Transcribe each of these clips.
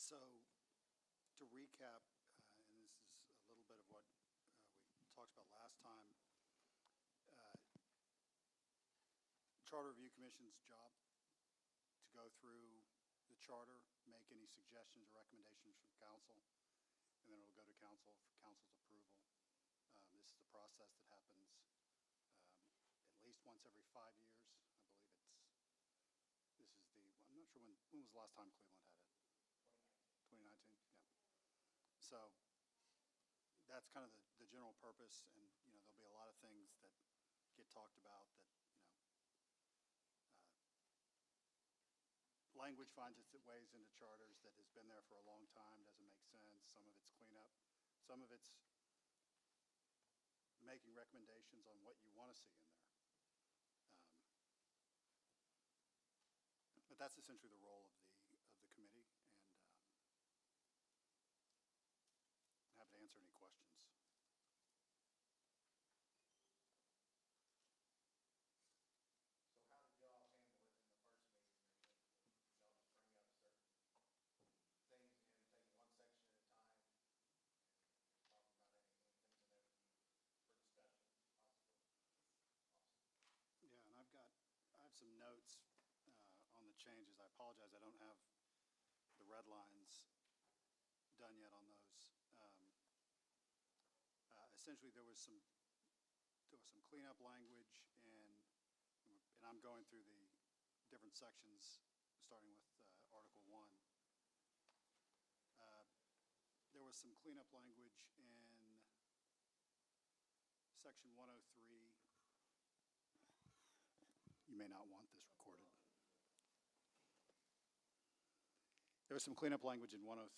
So to recap, and this is a little bit of what we talked about last time, Charter Review Commission's job to go through the charter, make any suggestions or recommendations from council, and then it'll go to council for council's approval. This is a process that happens at least once every 5 years. I believe I'm not sure when was the last time Cleveland had it? 2019, yeah. So that's kind of the general purpose, and there'll be a lot of things that get talked about that language finds its ways into charters that has been there for a long time, doesn't make sense. Some of it's cleanup, some of it's making recommendations on what you want to see in there. But that's essentially the role of the committee, and I'm happy to answer any questions. So how did y'all handle it in the first meeting? Y'all just bring up certain things and take one section at a time and talk about anything in there for discussion, possibly? Awesome. Yeah, and I have some notes on the changes. I apologize, I don't have the red lines done yet on those. Essentially, there was some cleanup language, and I'm going through the different sections, starting with Article 1. There was some cleanup language in Section 103. You may not want this recorded. There was some cleanup language in 103,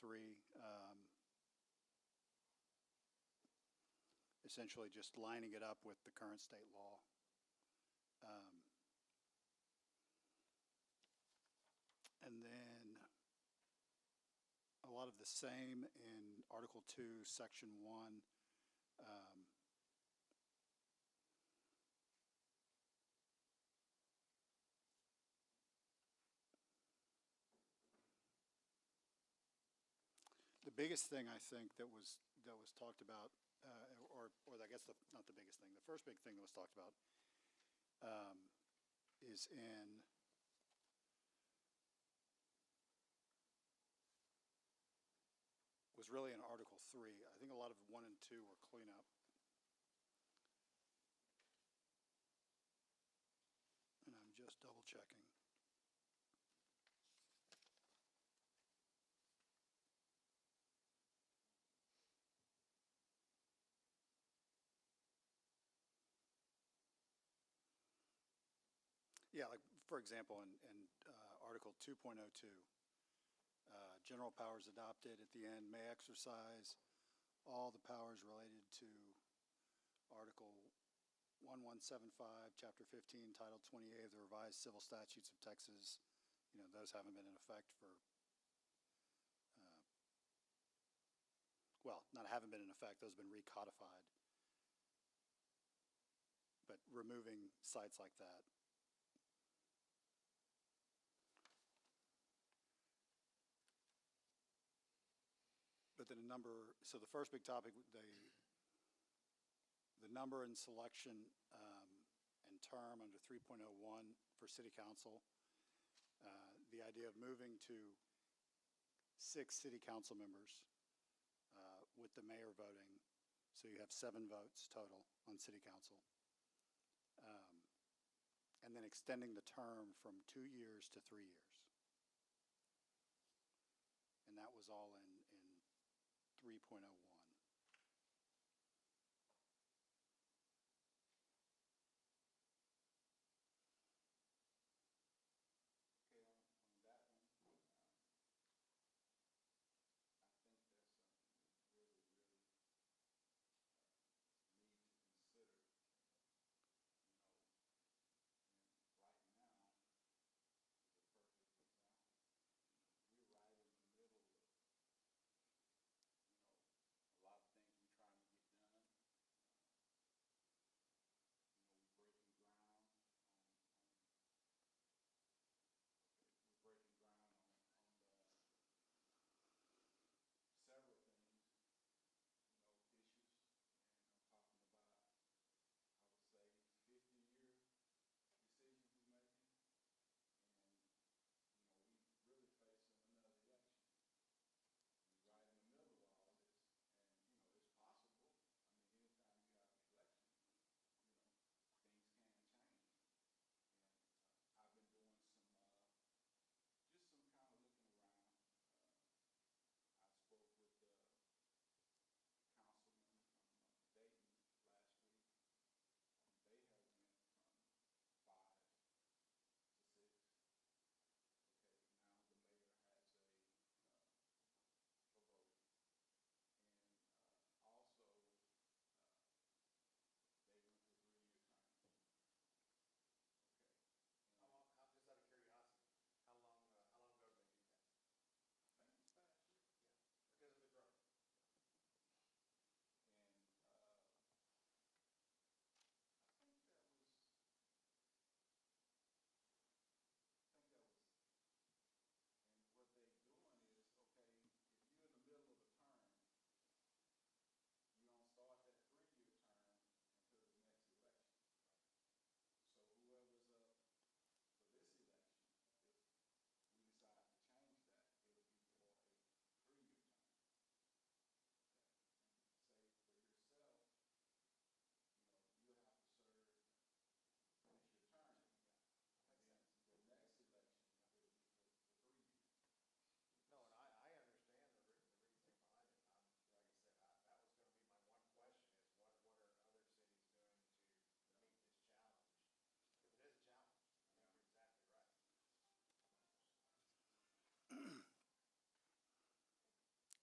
essentially just lining it up with the current state law. And then a lot of the same in Article 2, Section 1. The biggest thing I think that was talked about, or I guess not the biggest thing, the first big thing that was talked about was really in Article 3. I think a lot of 1 and 2 were cleanup. And I'm just double checking. Yeah, like for example, in Article 2.02, general powers adopted at the end may exercise all the powers related to Article 1175, Chapter 15, Title 28 of the Revised Civil Statutes of Texas. Those haven't been in effect for, well, not haven't been in effect, those have been recodified. But removing sites like that. But then so the first big topic, the number and selection and term under 3.01 for city council, the idea of moving to 6 city council members with the mayor voting, so you have 7 votes total on city council, and then extending the term from 2 years to 3 years. And that was all in 3.01. Okay, on that one, I think that's something we really need to consider. And right now is a perfect example. We're right in the middle of,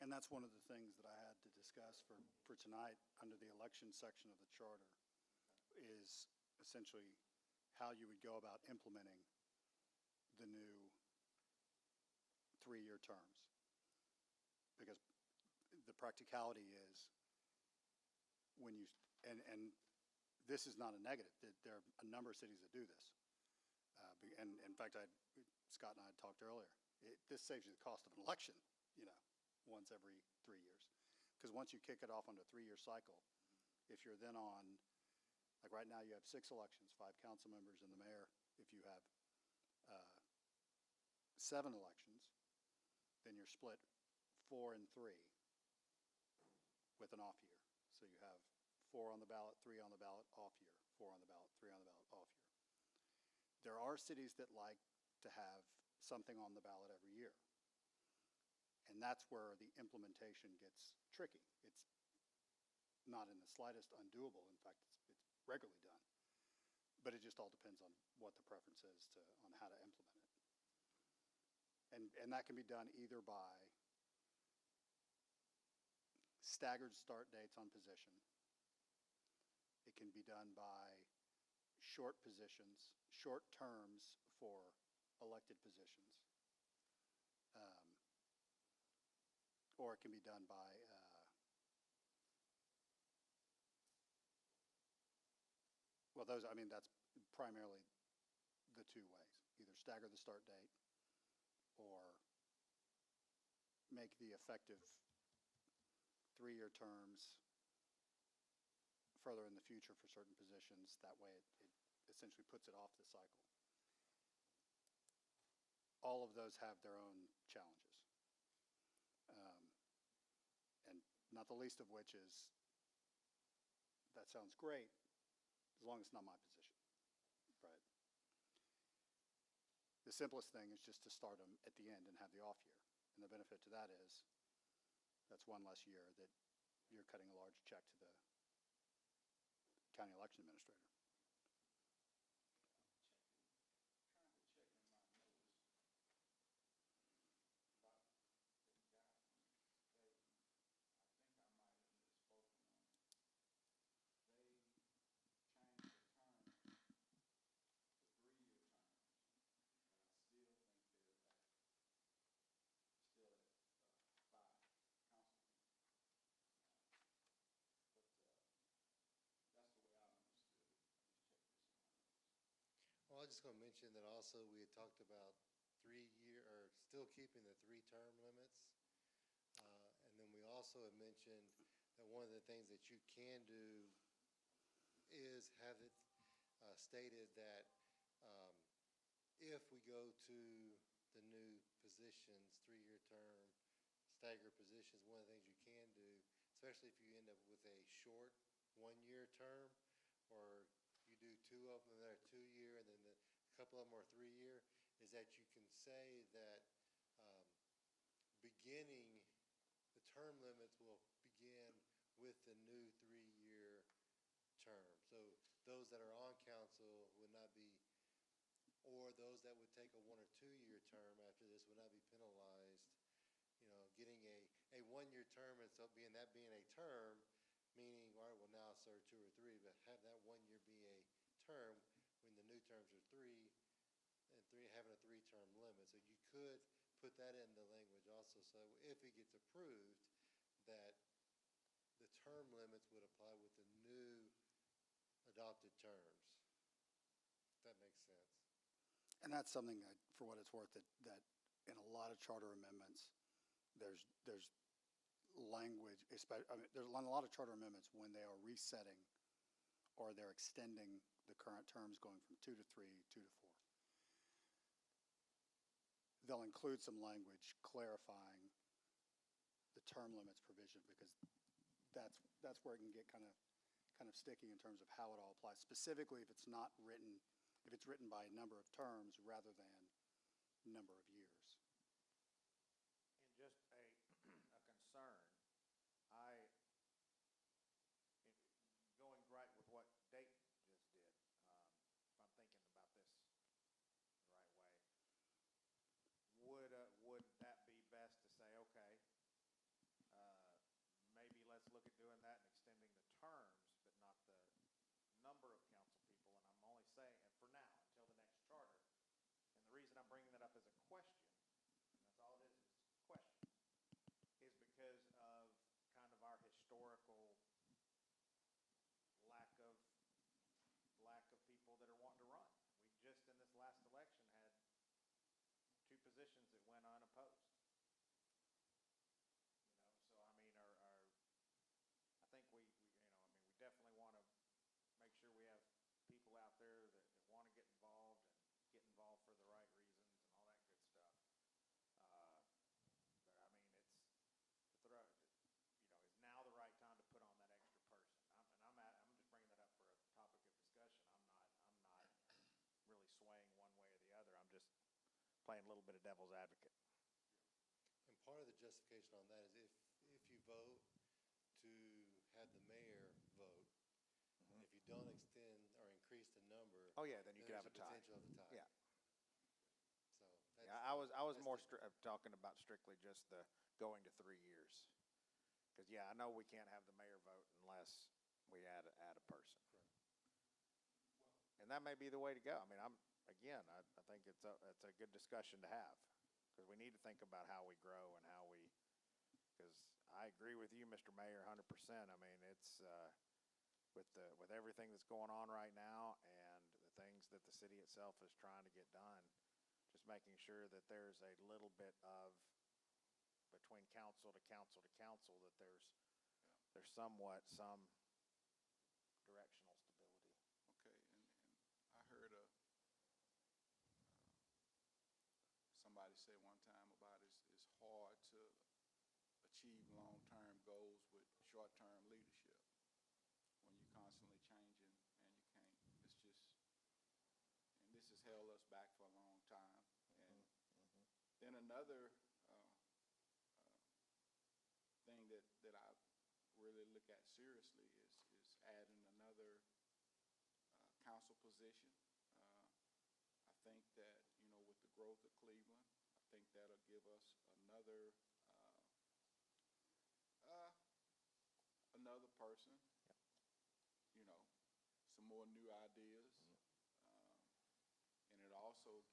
And that's one of the things that I had to discuss for tonight under the election section of the charter is essentially how you would go about implementing the new 3-year terms. Because the practicality is when you, and this is not a negative, that there are a number of cities that do this. And in fact, Scott and I had talked earlier, this saves you the cost of an election, once every 3 years. Because once you kick it off on a 3-year cycle, if you're then on, like right now you have 6 elections, 5 council members and the mayor. If you have 7 elections, then you're split 4 and 3 with an off year. So you have 4 on the ballot, 3 on the ballot, off year, 4 on the ballot, 3 on the ballot, off year. There are cities that like to have something on the ballot every year. And that's where the implementation gets tricky. It's not in the slightest undoable. In fact, it's regularly done. But it just all depends on what the preference is on how to implement it. And that can be done either by staggered start dates on position. It can be done by short positions, short terms for elected positions. Or it can be done by that's primarily the 2 ways. Either stagger the start date or make the effective 3-year terms further in the future for certain positions. That way it essentially puts it off the cycle. All of those have their own challenges. And not the least of which is, that sounds great, as long as it's not my position, right? The simplest thing is just to start them at the end and have the off year. And the benefit to that is, that's 1 less year that you're cutting a large check to the county election administrator. Well, I was just going to mention that also we had talked about 3-year, or still keeping the 3-term limits. And then we also had mentioned that one of the things that you can do is have it stated that if we go to the new positions, 3-year term, staggered positions, one of the things you can do, especially if you end up with a short 1-year term, or you do 2 of them that are 2-year, and then a couple of them are 3-year, is that you can say that beginning, the term limits will begin with the new 3-year term. So those that are on council would not be, or those that would take a 1 or 2-year term after this would not be penalized. Getting a 1-year term and so being a term, meaning, all right, well, now serve 2 or 3, but have that 1 year be a term when the new terms are 3, and having a 3-term limit. So you could put that in the language also, so if it gets approved, that the term limits would apply with the new adopted terms. If that makes sense. And that's something that, for what it's worth, that in a lot of charter amendments, there's language, there's a lot of charter amendments when they are resetting or they're extending the current terms going from 2 to 3, 2 to 4. They'll include some language clarifying the term limits provision, because that's where it can get kind of sticky in terms of how it all applies. Specifically, if it's written by number of terms rather than number of years. And just a concern, going right with what Dayton just did, if I'm thinking about this the right way, would that be best to say, okay, number of council people, and I'm only saying, and for now, until the next charter. And the reason I'm bringing that up as a question, and that's all it is a question, is because of kind of our historical lack of people that are wanting to run. We just, in this last election, had 2 positions that went unopposed. So I mean, I think we definitely want to make sure we have people out there that want to get involved and get involved for the right reasons and all that good stuff. But I mean, is now the right time to put on that extra person? I'm just bringing that up for a topic of discussion. I'm not really swaying one way or the other. I'm just playing a little bit of devil's advocate. And part of the justification on that is if you vote to have the mayor vote, if you don't extend or increase the number. Oh, yeah, then you could have there's a tie. potential of a tie. Yeah. So Yeah, I was that's more the- talking about strictly just the going to 3 years. Because, yeah, I know we can't have the mayor vote unless we add a person. And that may be the way to go. I mean, I think it's a good discussion to have. Because we need to think about how we grow and because I agree with you, Mr. Mayor, 100%. I mean, it's, with everything that's going on right now and the things that the city itself is trying to get done, just making sure that there's a little bit of, between council to council to council, that there's somewhat some directional stability. Okay, and I heard somebody say one time about it's hard to achieve long-term goals with short-term leadership when you're constantly changing and you can't. It's just, and this has held us back for a long time. And then another thing that I really look at seriously is adding another council position. I think that, with the growth of Cleveland, I think that'll give us another person, some more new ideas. And it also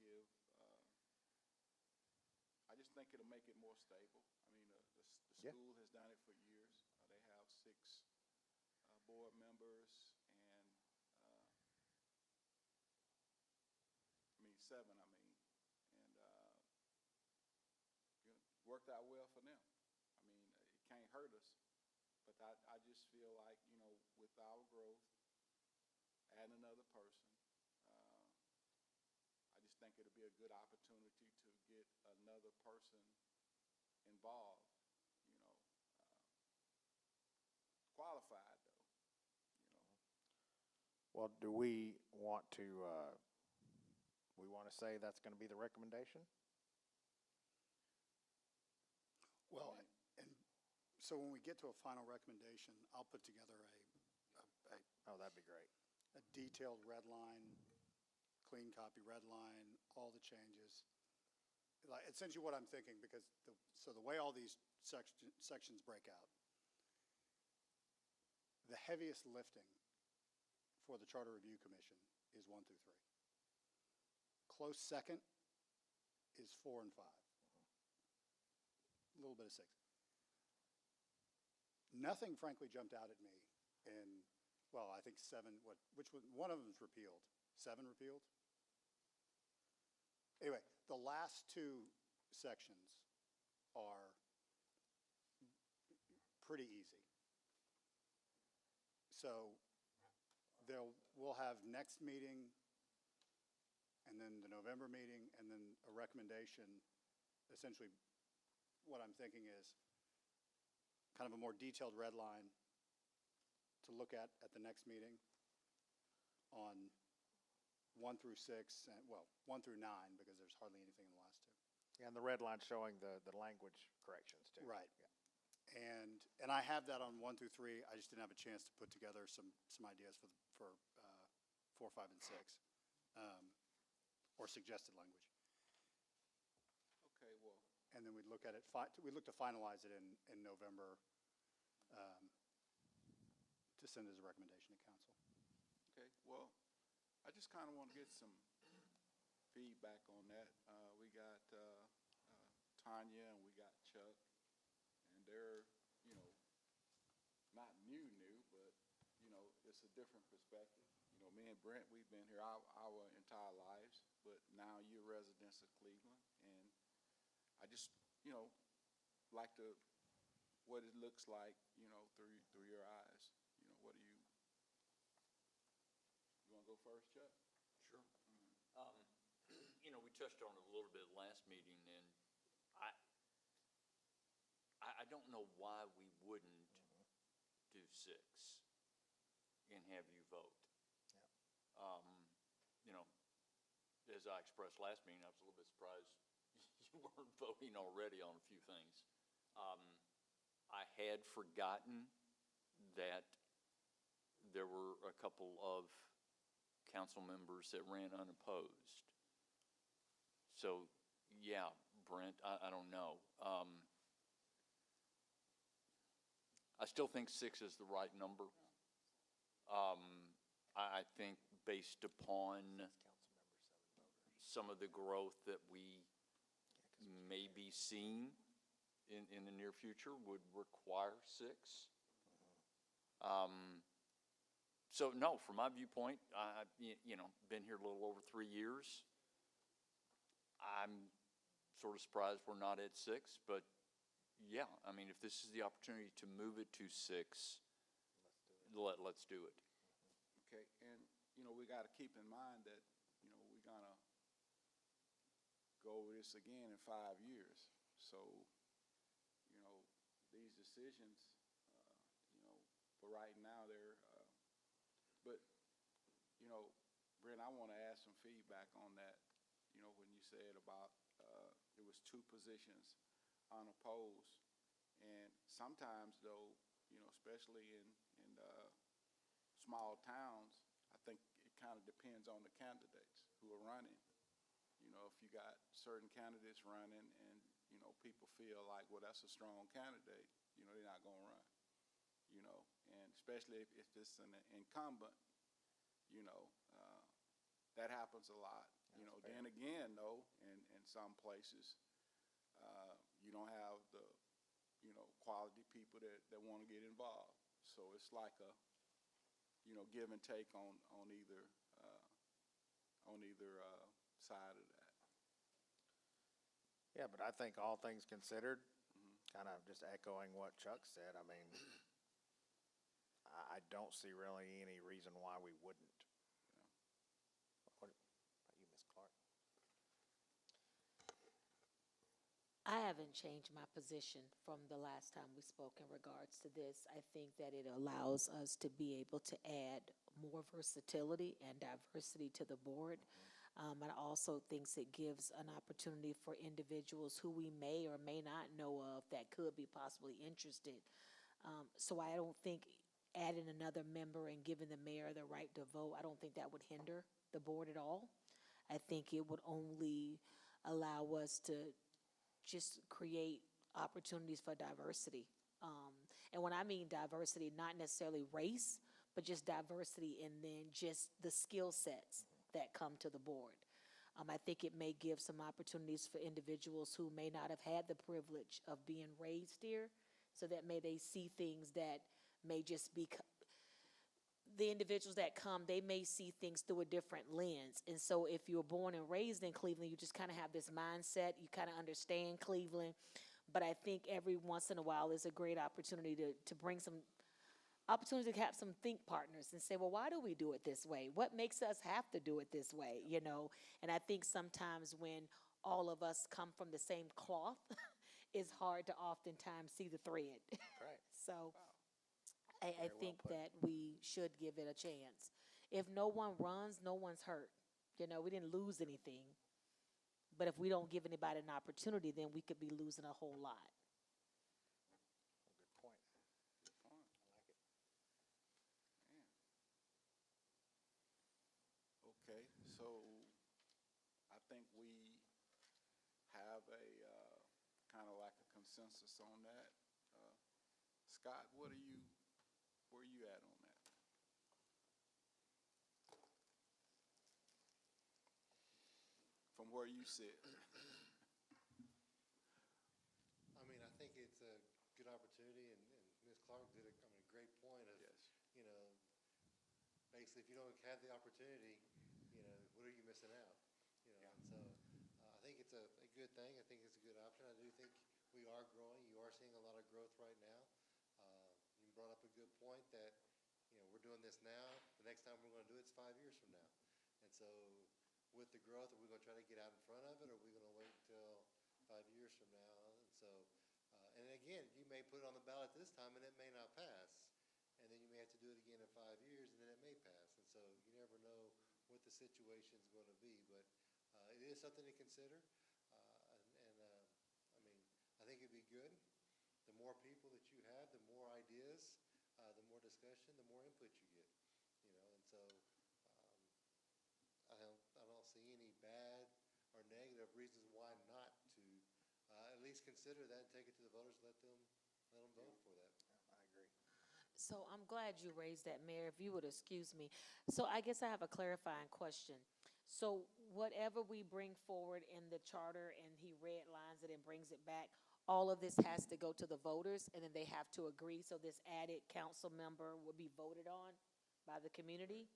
I just think it'll make it more stable. I mean, the school has done it for years. They have 6 board members and, 7, and worked out well for them. I mean, it can't hurt us, but I just feel like, with our growth, add another person, I just think it'll be a good opportunity to get another person involved, qualified though. Well, do we want to say that's going to be the recommendation? Well, and so when we get to a final recommendation, I'll put together Oh, that'd be great. a detailed red line, clean copy red line, all the changes. Like, essentially what I'm thinking, because the way all these sections break out, the heaviest lifting for the Charter Review Commission is 1 through 3. Close second is 4 and 5. A little bit of 6. Nothing, frankly, jumped out at me in, well, I think 7. One of them is repealed. 7 repealed. Anyway, the last 2 sections are pretty easy. So we'll have next meeting, and then the November meeting, and then a recommendation. Essentially, what I'm thinking is kind of a more detailed red line to look at the next meeting on 1 through 6, and, well, 1 through 9, because there's hardly anything in the last 2. And the red line showing the language corrections too. Right. Yeah. And I have that on 1 through 3. I just didn't have a chance to put together some ideas for 4, 5, and 6, or suggested language. Okay, well, And then we'd look at it, we look to finalize it in November, to send as a recommendation to council. Okay, well, I just kind of want to get some feedback on that. We got Tanya and we got Chuck, and they're, you know, not new, but, you know, it's a different perspective. You know, me and Brent, we've been here our entire lives, but now you're residents of Cleveland, and I just, you know, like to, what it looks like, you know, through your eyes. You know, what do you want to go first, Chuck? Sure. You know, we touched on it a little bit last meeting, and I don't know why we wouldn't do 6 and have you vote. You know, as I expressed last meeting, I was a little bit surprised you weren't voting already on a few things. I had forgotten that there were a couple of council members that ran unopposed. So, yeah, Brent, I don't know. I still think 6 is the right number. I think based upon some of the growth that we may be seeing in the near future would require 6. So no, from my viewpoint, I've been here a little over 3 years. I'm sort of surprised we're not at 6, but yeah, I mean, if this is the opportunity to move it to 6, let's do it. Okay, and, you know, we got to keep in mind that, you know, we're going to go over this again in 5 years. So, you know, these decisions, you know, for right now, but, you know, Brent, I want to ask some feedback on that, you know, when you said about it was 2 positions unopposed. And sometimes, though, you know, especially in small towns, I think it kind of depends on the candidates who are running. You know, if you got certain candidates running and, you know, people feel like, well, that's a strong candidate, you know, they're not going to run, you know, and especially if it's an incumbent, you know, that happens a lot. You know, then again, though, in some places, you don't have the, you know, quality people that want to get involved. So it's like a, you know, give and take on either side of that. Yeah, but I think all things considered, kind of just echoing what Chuck said, I mean, I don't see really any reason why we wouldn't. What about you, Ms. Clark? I haven't changed my position from the last time we spoke in regards to this. I think that it allows us to be able to add more versatility and diversity to the board. And I also think it gives an opportunity for individuals who we may or may not know of that could be possibly interested. So I don't think adding another member and giving the mayor the right to vote, I don't think that would hinder the board at all. I think it would only allow us to just create opportunities for diversity. And when I mean diversity, not necessarily race, but just diversity and then just the skill sets that come to the board. I think it may give some opportunities for individuals who may not have had the privilege of being raised here, so that may they see things that may just be, the individuals that come, they may see things through a different lens. And so if you were born and raised in Cleveland, you just kind of have this mindset, you kind of understand Cleveland. But I think every once in a while is a great opportunity to bring some opportunity to have some think partners and say, well, why do we do it this way? What makes us have to do it this way, you know? And I think sometimes when all of us come from the same cloth, it's hard to oftentimes see the thread. Right. So I Very well think put. that we should give it a chance. If no one runs, no one's hurt. You know, we didn't lose anything. But if we don't give anybody an opportunity, then we could be losing a whole lot. Good point. Good point. I like it. Man. Okay, so I think we have a kind of like a consensus on that. Scott, where are you at on that? where you sit. I mean, I think it's a good opportunity, and Ms. Clark did a great point of, Yes. you know, basically, if you don't have the opportunity, you know, what are you missing out? You know, and so, I think it's a good thing. I think it's a good option. I do think we are growing. You are seeing a lot of growth right now. You brought up a good point that, you know, we're doing this now. The next time we're gonna do it's 5 years from now. And so, with the growth, are we gonna try to get out in front of it, or are we gonna wait until 5 years from now? And so, and again, you may put it on the ballot this time and it may not pass. And then you may have to do it again in 5 years and then it may pass. And so you never know what the situation's gonna be, but, it is something to consider. I mean, I think it'd be good. The more people that you have, the more ideas, the more discussion, the more input you get, you know, and so, I don't see any bad or negative reasons why not to, at least consider that and take it to the voters, let them vote for that. I agree. So I'm glad you raised that, Mayor, if you would excuse me. So I guess I have a clarifying question. So whatever we bring forward in the charter and he redlines it and brings it back, all of this has to go to the voters and then they have to agree, so this added council member will be voted on by the community?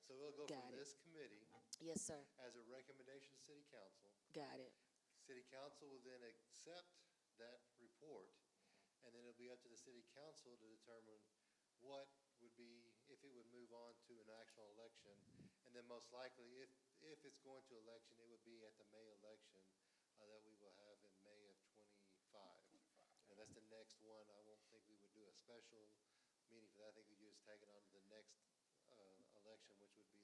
So it'll go Got from it. this committee Yes, sir. as a recommendation to city council. Got it. City council will then accept that report, and then it'll be up to the city council to determine what would be, if it would move on to an actual election. And then most likely, if it's going to election, it would be at the May election, that we will have in May of 25. And that's the next one. I won't think we would do a special meeting for that. I think we just tag it on to the next, election, which would be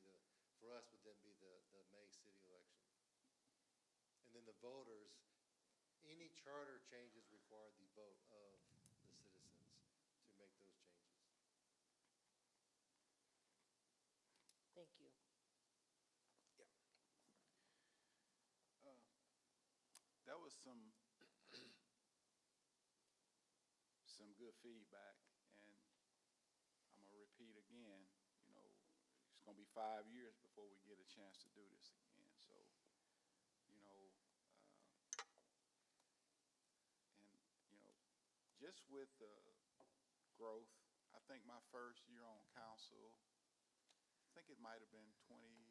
for us would then be the May city election. And then the voters, any charter changes require the vote of the citizens to make those changes. Thank you. That was some good feedback, and I'm gonna repeat again, you know, it's gonna be 5 years before we get a chance to do this again, so, you know, and, you know, just with the growth, I think my first year on council, I think it might have been 2018.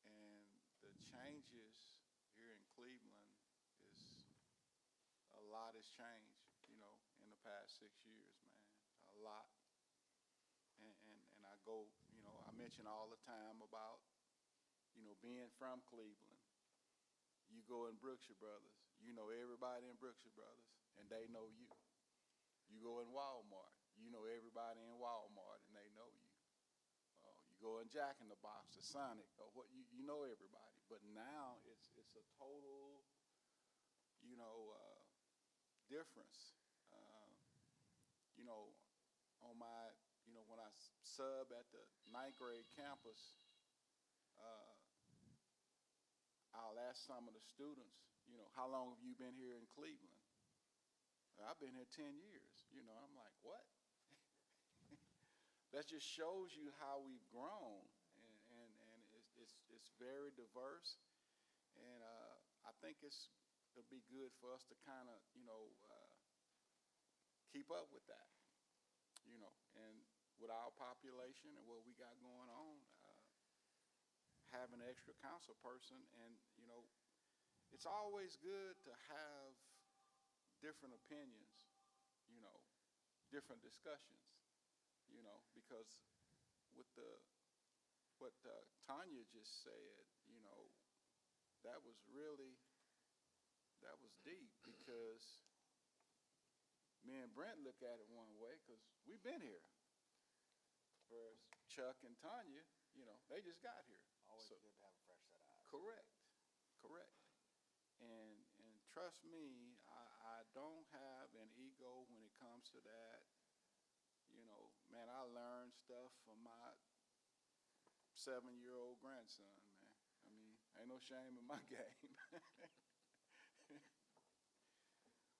And the changes here in Cleveland is, a lot has changed, you know, in the past 6 years, man, a lot. And I go, you know, I mention all the time about, you know, being from Cleveland. You go in Brookshire Brothers, you know everybody in Brookshire Brothers, and they know you. You go in Walmart, you know everybody in Walmart, and they know you. You go in Jack in the Box, the Sonic, or what, you know everybody. But now it's a total, you know, difference. You know, on my, you know, when I sub at the 9th grade campus, I'll ask some of the students, you know, how long have you been here in Cleveland? I've been here 10 years. You know, I'm like, what? That just shows you how we've grown, and it's very diverse, and I think it'll be good for us to kind of, you know, keep up with that, you know, and with our population and what we got going on, have an extra council person, and, you know, it's always good to have different opinions, you know, different discussions, you know, because with what Tanya just said, you know, that was deep, because me and Brent look at it one way, because we've been here. Whereas Chuck and Tanya, you know, they just got here. Always So- good to have a fresh set of eyes. Correct. And trust me, I don't have an ego when it comes to that. You know, man, I learned stuff from my 7-year-old grandson, man. I mean, ain't no shame in my game.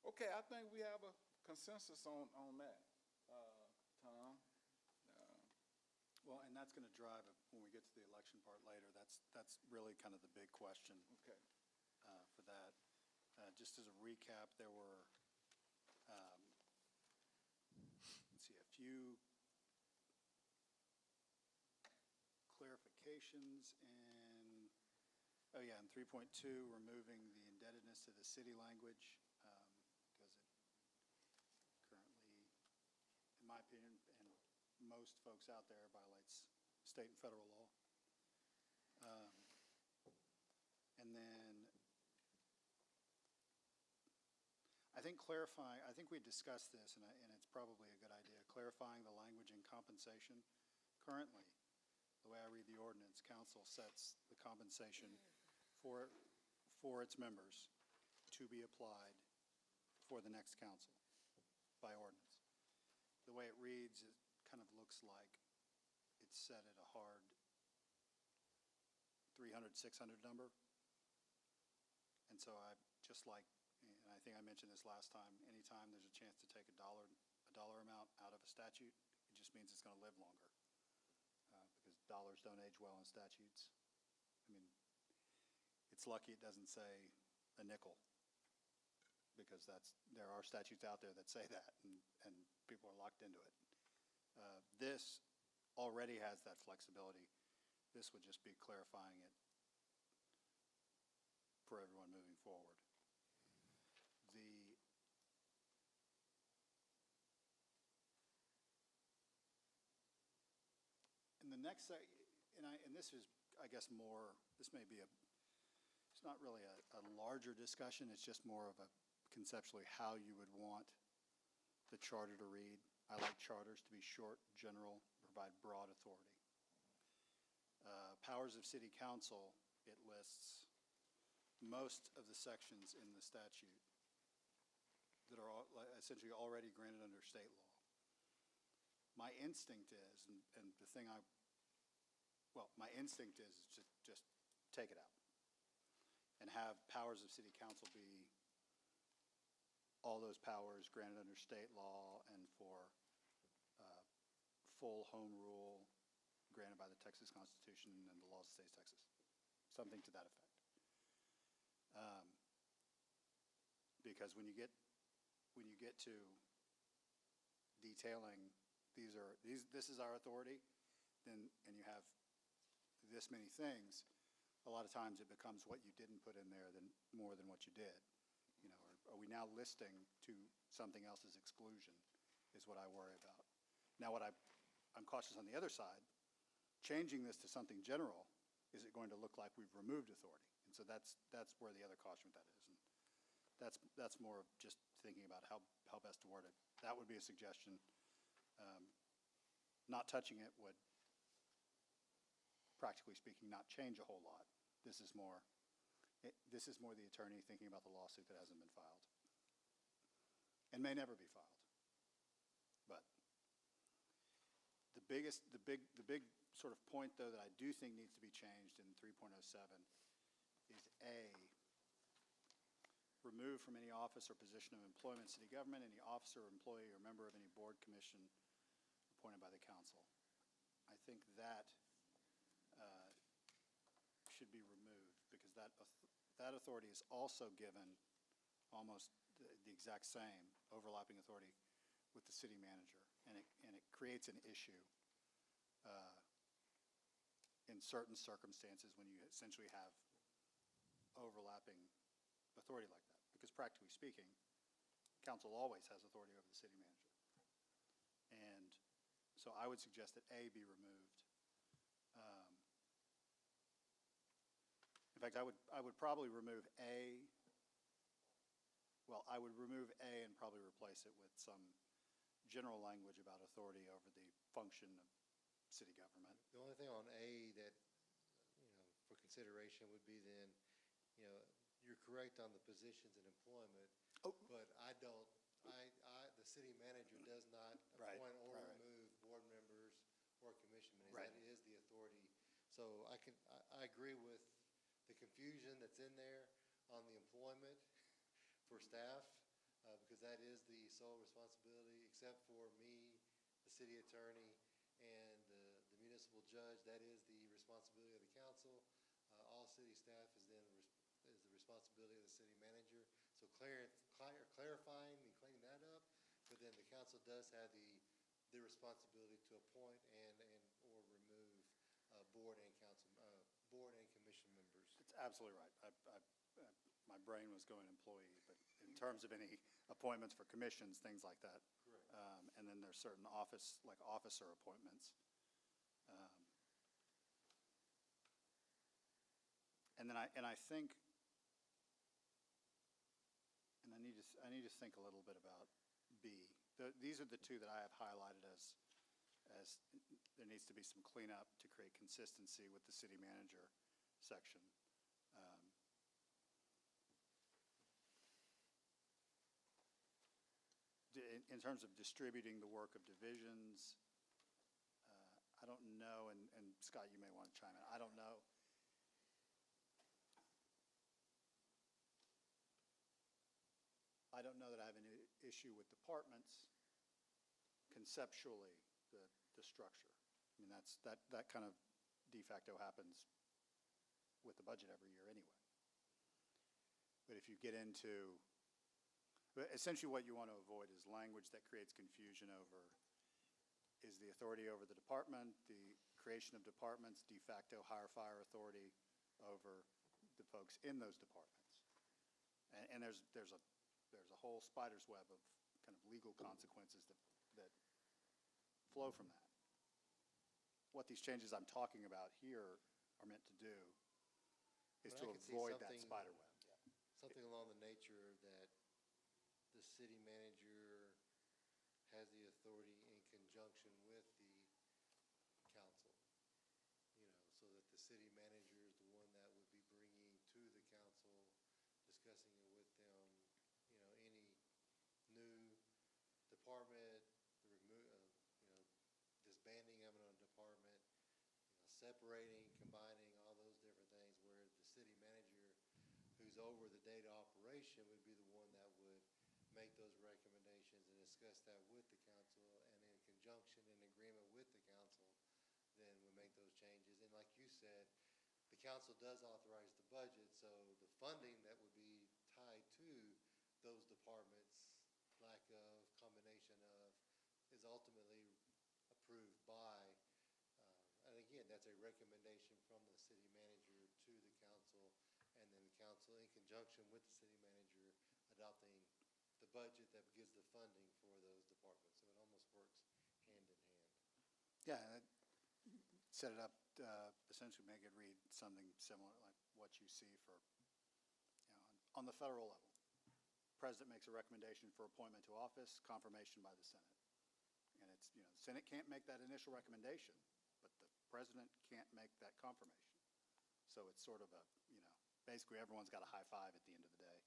Okay, I think we have a consensus on that, Tom. Well, and that's going to drive, when we get to the election part later, that's really kind of the big question Okay. for that. Just as a recap, there were, let's see, a few clarifications in, oh yeah, in 3.2, removing the indebtedness to the city language, because it currently, in my opinion, and most folks out there, violates state and federal law. And then, I think clarifying, I think we discussed this, and it's probably a good idea, clarifying the language in compensation. Currently, the way I read the ordinance, council sets the compensation for its members to be applied for the next council by ordinance. The way it reads, it kind of looks like it's set at a hard 300, 600 number. And so I just like, and I think I mentioned this last time, anytime there's a chance to take a dollar amount out of a statute, it just means it's going to live longer. Because dollars don't age well in statutes. I mean, it's lucky it doesn't say a nickel, because there are statutes out there that say that, and people are locked into it. This already has that flexibility. This would just be clarifying it for everyone moving forward. In the next, and this is, I guess, more, this may be it's not really a larger discussion, it's just more of a conceptually how you would want the charter to read. I like charters to be short, general, provide broad authority. Powers of city council, it lists most of the sections in the statute that are essentially already granted under state law. My instinct is, and the thing my instinct is just take it out and have powers of city council be all those powers granted under state law and for full home rule granted by the Texas Constitution and the laws of the state of Texas. Something to that effect. Because when you get to detailing this is our authority, and you have this many things, a lot of times it becomes what you didn't put in there more than what you did. You know, are we now listing to something else's exclusion is what I worry about. Now, I'm cautious on the other side. Changing this to something general, is it going to look like we've removed authority? And so that's where the other caution with that is. And that's more of just thinking about how best to word it. That would be a suggestion. Not touching it would, practically speaking, not change a whole lot. This is more the attorney thinking about the lawsuit that hasn't been filed and may never be filed. But the big sort of point, though, that I do think needs to be changed in 3.07 is remove from any office or position of employment, city government, any officer, employee, or member of any board, commission appointed by the council. I think that should be removed, because that authority is also given almost the exact same overlapping authority with the city manager, and it creates an issue in certain circumstances when you essentially have overlapping authority like that, because practically speaking, council always has authority over the city manager. And so I would suggest that A be removed. In fact, I would probably remove A. Well, I would remove A and probably replace it with some general language about authority over the function of city government. The only thing on A that, for consideration would be then, you're correct on the positions and employment, but the city manager does not Right, appoint or right. remove board members or commission members. Right. That is the authority. So I agree with the confusion that's in there on the employment for staff, because that is the sole responsibility, except for me, the city attorney, and the municipal judge, that is the responsibility of the council. All city staff is then, is the responsibility of the city manager. So clarifying and cleaning that up, but then the council does have the responsibility to appoint or remove board and commission members. It's absolutely right. My brain was going employee, but in terms of any appointments for commissions, things like that. Correct. And then there's certain officer appointments. And then I think, and I need to think a little bit about B. These are the two that I have highlighted as there needs to be some cleanup to create consistency with the city manager section. In terms of distributing the work of divisions, I don't know, and Scott, you may want to chime in. I don't know. I don't know that I have an issue with departments conceptually, the structure. I mean, that kind of de facto happens with the budget every year anyway. But if you get into, essentially what you want to avoid is language that creates confusion over, is the authority over the department, the creation of departments, de facto hire fire authority over the folks in those departments. And there's a whole spider's web of kind of legal consequences that flow from that. What these changes I'm talking about here are meant to do is But to I could see avoid that something- spider web. Something along the nature that the city manager has the authority in conjunction with the council. So that the city manager is the one that would be bringing to the council, discussing it with them, any new department, disbanding of a department, separating, combining, all those different things, where the city manager, who's over the data operation, would be the one that would make those recommendations and discuss that with the council, and in conjunction, in agreement with the council, then we make those changes. And like you said, the council does authorize the budget, so the funding that would be tied to those departments, lack of, combination of, is ultimately approved by, and again, that's a recommendation from the city manager to the council, and then the council, in conjunction with the city manager, adopting the budget that gives the funding for those departments. So it almost works hand in hand. Yeah, set it up, essentially make it read something similar, like what you see for, on the federal level. President makes a recommendation for appointment to office, confirmation by the Senate. And it's, the Senate can't make that initial recommendation, but the president can't make that confirmation. So it's sort of a, basically everyone's got a high five at the end of the day.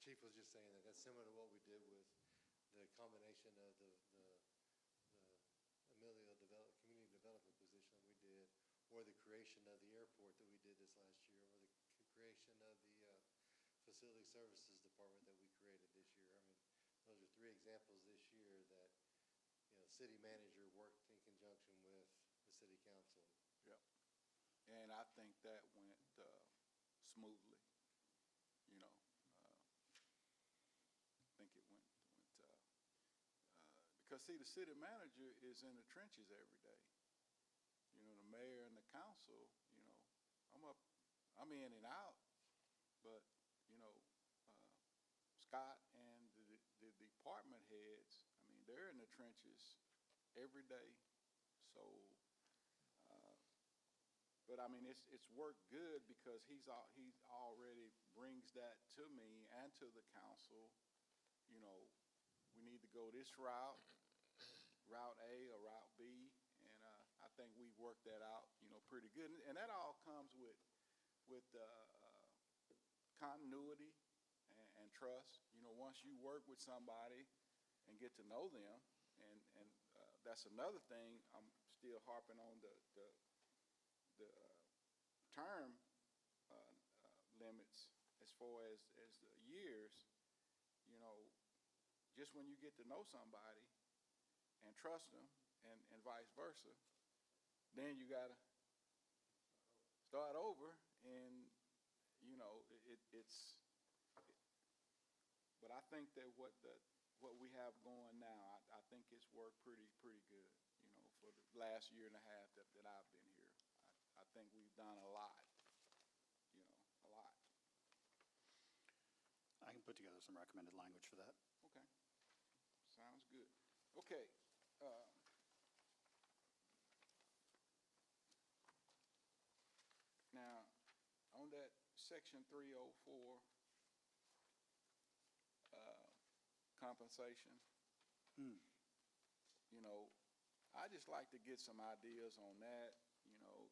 Chief was just saying that that's similar to what we did with the combination of the Emilio community development position that we did, or the creation of the airport that we did this last year, or the creation of the facility services department that we created this year. I mean, those are three examples this year that, city manager worked in conjunction with the city council. Yep. And I think that went smoothly, I think it went because, see, the city manager is in the trenches every day. The mayor and the council, I'm in and out, but, Scott and the department heads, they're in the trenches every day. So, but it's worked good because he already brings that to me and to the council. We need to go this route, Route A or Route B, and I think we worked that out, pretty good. And that all comes with continuity and trust. Once you work with somebody and get to know them, and that's another thing I'm still harping on, the term limits, far as the years, you know, just when you get to know somebody and trust them and vice versa, then you gotta start over and, you know, but I think that what we have going now, I think it's worked pretty good, you know, for the last year and a half that I've been here. I think we've done a lot, you know, a lot. I can put together some recommended language for that. Okay, sounds good. Okay, now, on that section 304, compensation, you know, I just like to get some ideas on that, you know.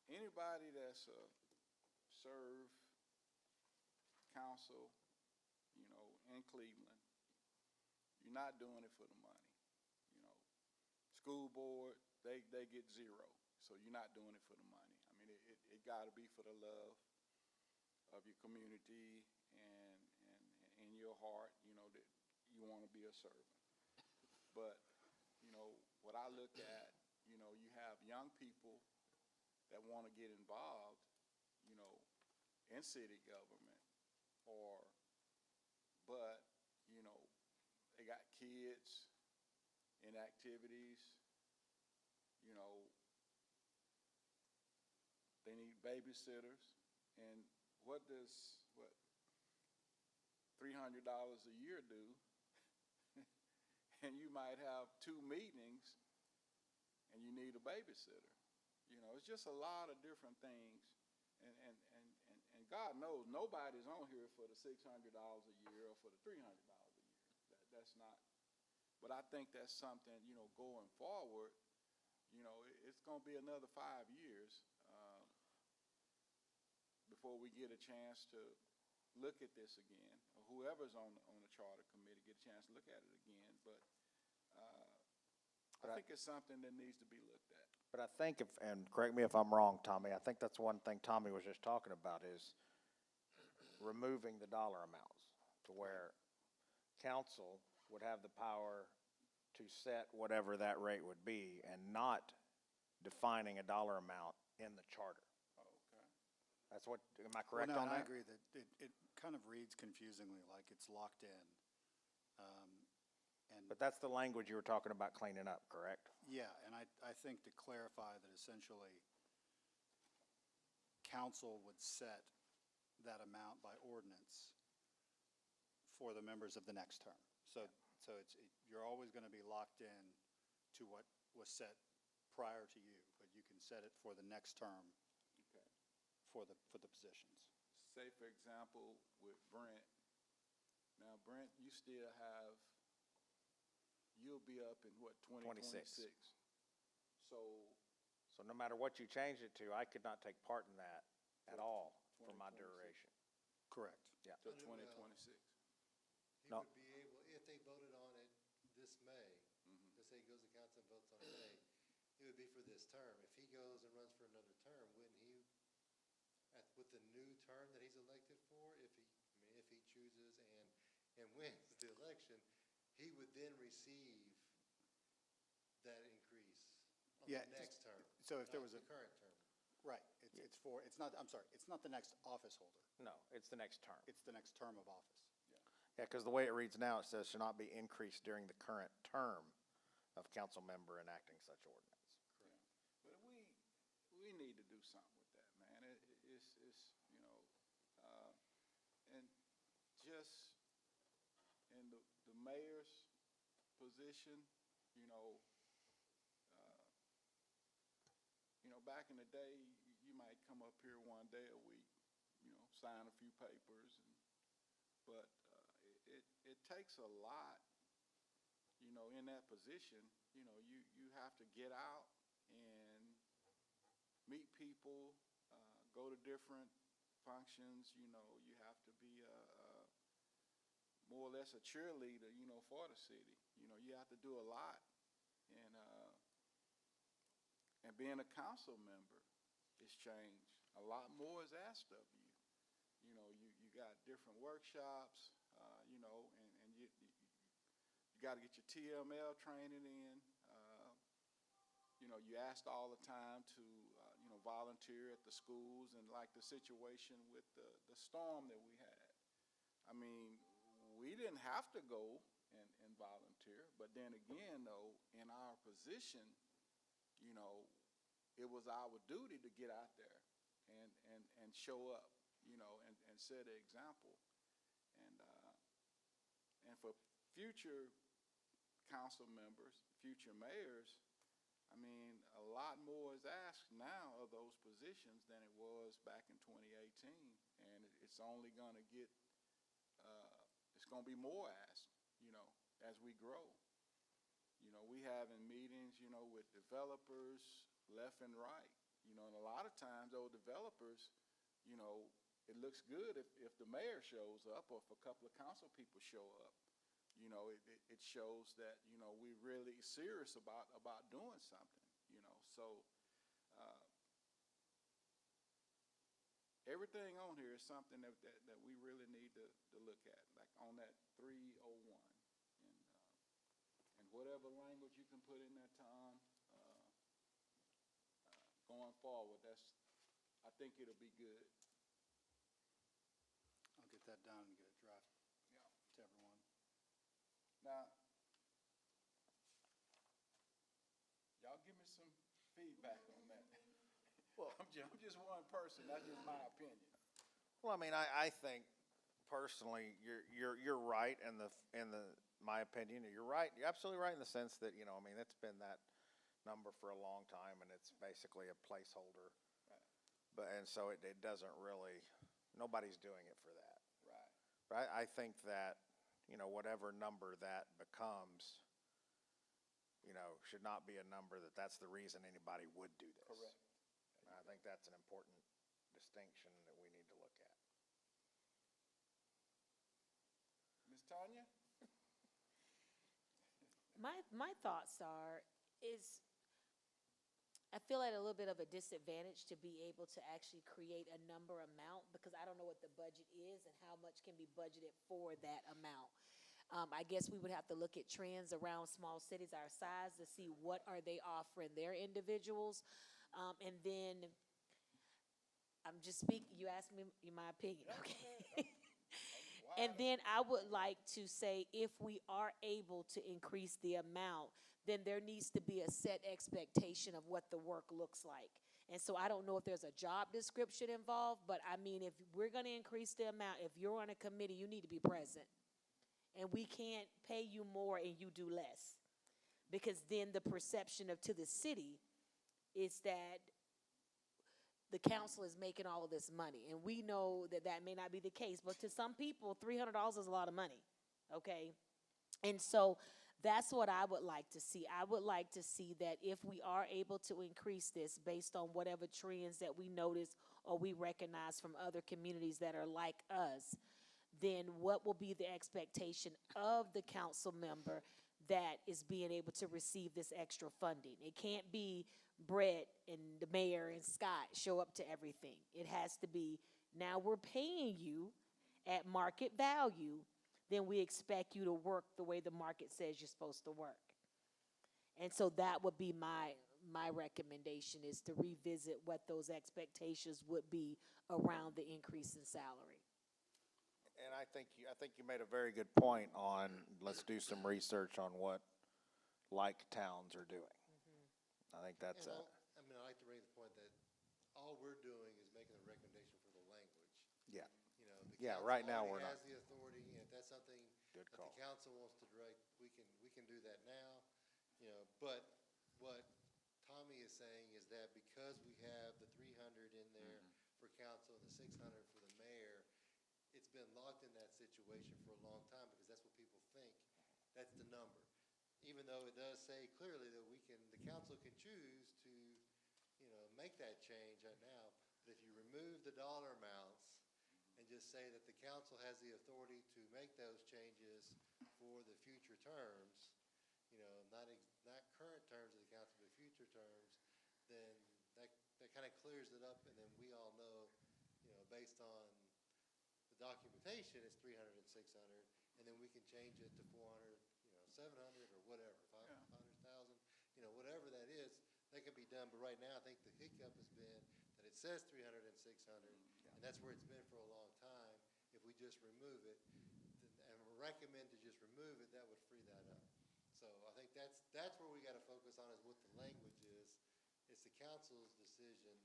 Anybody that's served council, you know, in Cleveland, you're not doing it for the money, you know. School board, they get zero, so you're not doing it for the money. I mean, it gotta be for the love of your community and in your heart, you know, that you wanna be a servant. But, you know, what I look at, you know, you have young people that wanna get involved, you know, in city government, but, you know, they got kids in activities, you know, they need babysitters, and what $300 a year do? And you might have 2 meetings, and you need a babysitter. You know, it's just a lot of different things, and God knows nobody's on here for the $600 a year or for the $300 a year. That's not. But I think that's something, you know, going forward. You know, it's going to be another 5 years before we get a chance to look at this again, or whoever's on the charter committee get a chance to look at it again. But I think it's something that needs to be looked at. But I think and correct me if I'm wrong, Tommy, I think that's one thing Tommy was just talking about is removing the dollar amounts to where council would have the power to set whatever that rate would be and not defining a dollar amount in the charter. Oh, okay. Am I correct Well, on no, that? I agree that it kind of reads confusingly, like it's locked in. But that's the language you were talking about cleaning up, correct? Yeah, and I think to clarify that essentially council would set that amount by ordinance for the members of the next term. So you're always going to be locked in to what was set prior to you, but you can set it for the next term Okay. for the positions. Say, for example, with Brent. Now, Brent, you'll be up in what, 2026? So So no matter what you changed it to, I could not take part in that at all for my 2026. duration. Correct. Yeah. to Under, 2026. He No. would be able, if they voted on it this May, let's say he goes to council and votes on it May, it would be for this term. If he goes and runs for another term, wouldn't he, with the new term that he's elected for, if he chooses and wins the election, he would then receive that increase on Yeah, the next term, So if there not was a, the current term. right, it's not the next office holder. No, it's the next term. It's the next term of office. Yeah, because the way it reads now, it says should not be increased during the current term of council member enacting such ordinance. But we need to do something with that, man. It's you know, and just in the mayor's position, you know, back in the day, you might come up here one day a week, you know, sign a few papers, but it takes a lot, you know, in that position. You know, you have to get out and meet people, go to different functions. You know, you have to be more or less a cheerleader, you know, for the city. You know, you have to do a lot, and being a council member has changed a lot more is asked of you. You know, you got different workshops, you know, and you got to get your TML training in. You know, you asked all the time to, you know, volunteer at the schools, and like the situation with the storm that we had. I mean, we didn't have to go and volunteer, but then again, though, in our position, you know, it was our duty to get out there and show up, you know, and set an example. And for future council members, future mayors, I mean, a lot more is asked now of those positions than it was back in 2018, and it's only going to get, it's going to be more asked, you know, as we grow. You know, we having meetings, you know, with developers left and right, you know, and a lot of times those developers, you know, it looks good if the mayor shows up or if a couple of council people show up. You know, it shows that, you know, we're really serious about doing something, you know. So everything on here is something that we really need to look at, like on that 301. And whatever language you can put in there, Tom, going forward, I think it'll be good. I'll get that done and get it drafted Yeah. to everyone. Now, y'all give me some feedback on that. Well- I'm just one person, that's just my opinion. Well, I mean, I think personally, you're right in my opinion, you're right. You're absolutely right in the sense that, you know, I mean, it's been that number for a long time, and it's basically a placeholder. Right. And so it doesn't really, nobody's doing it for that. Right. But I think that, you know, whatever number that becomes, you know, should not be a number that's the reason anybody would do this. Correct. And I think that's an important distinction that we need to look at. Ms. Tanya? My thoughts is I feel at a little bit of a disadvantage to be able to actually create a number amount, because I don't know what the budget is and how much can be budgeted for that amount. I guess we would have to look at trends around small cities our size to see what are they offering their individuals. And then I'm just speaking, you asked me my opinion, okay? And then I would like to say, if we are able to increase the amount, then there needs to be a set expectation of what the work looks like. And so I don't know if there's a job description involved, but I mean, if we're going to increase the amount, if you're on a committee, you need to be present. And we can't pay you more and you do less. Because then the perception to the city is that the council is making all of this money. And we know that may not be the case, but to some people, $300 is a lot of money, okay? And so that's what I would like to see. I would like to see that if we are able to increase this based on whatever trends that we notice or we recognize from other communities that are like us, then what will be the expectation of the council member that is being able to receive this extra funding? It can't be Brett and the mayor and Scott show up to everything. It has to be, now we're paying you at market value, then we expect you to work the way the market says you're supposed to work. And so that would be my recommendation, is to revisit what those expectations would be around the increase in salary. And I think you made a very good point on, let's do some research on what like towns are doing. I think that's And I'd like to raise the point that all we're doing is making a recommendation for the language. yeah. You know, the Yeah, council right now already we're not. has the authority, and if that's something Good that call. the council wants to direct, we can do that now. You know, but what Tommy is saying is that because we have the 300 in there for council and the 600 for the mayor, it's been locked in that situation for a long time because that's what people think. That's the number. Even though it does say clearly that the council can choose to, you know, make that change right now. But if you remove the dollar amounts and just say that the council has the authority to make those changes for the future terms, you know, not current terms of the council, but future terms, then that kind of clears it up, and then we all know, based on the documentation, it's 300 and 600, and then we can change it to 400, 700, or whatever, 500,000, whatever that is, that can be done. But right now, I think the hiccup has been that it says 300 and 600, and that's where it's been for a long time. If we just remove it, and recommend to just remove it, that would free that up. So I think that's where we got to focus on, is what the language is. It's the council's decision.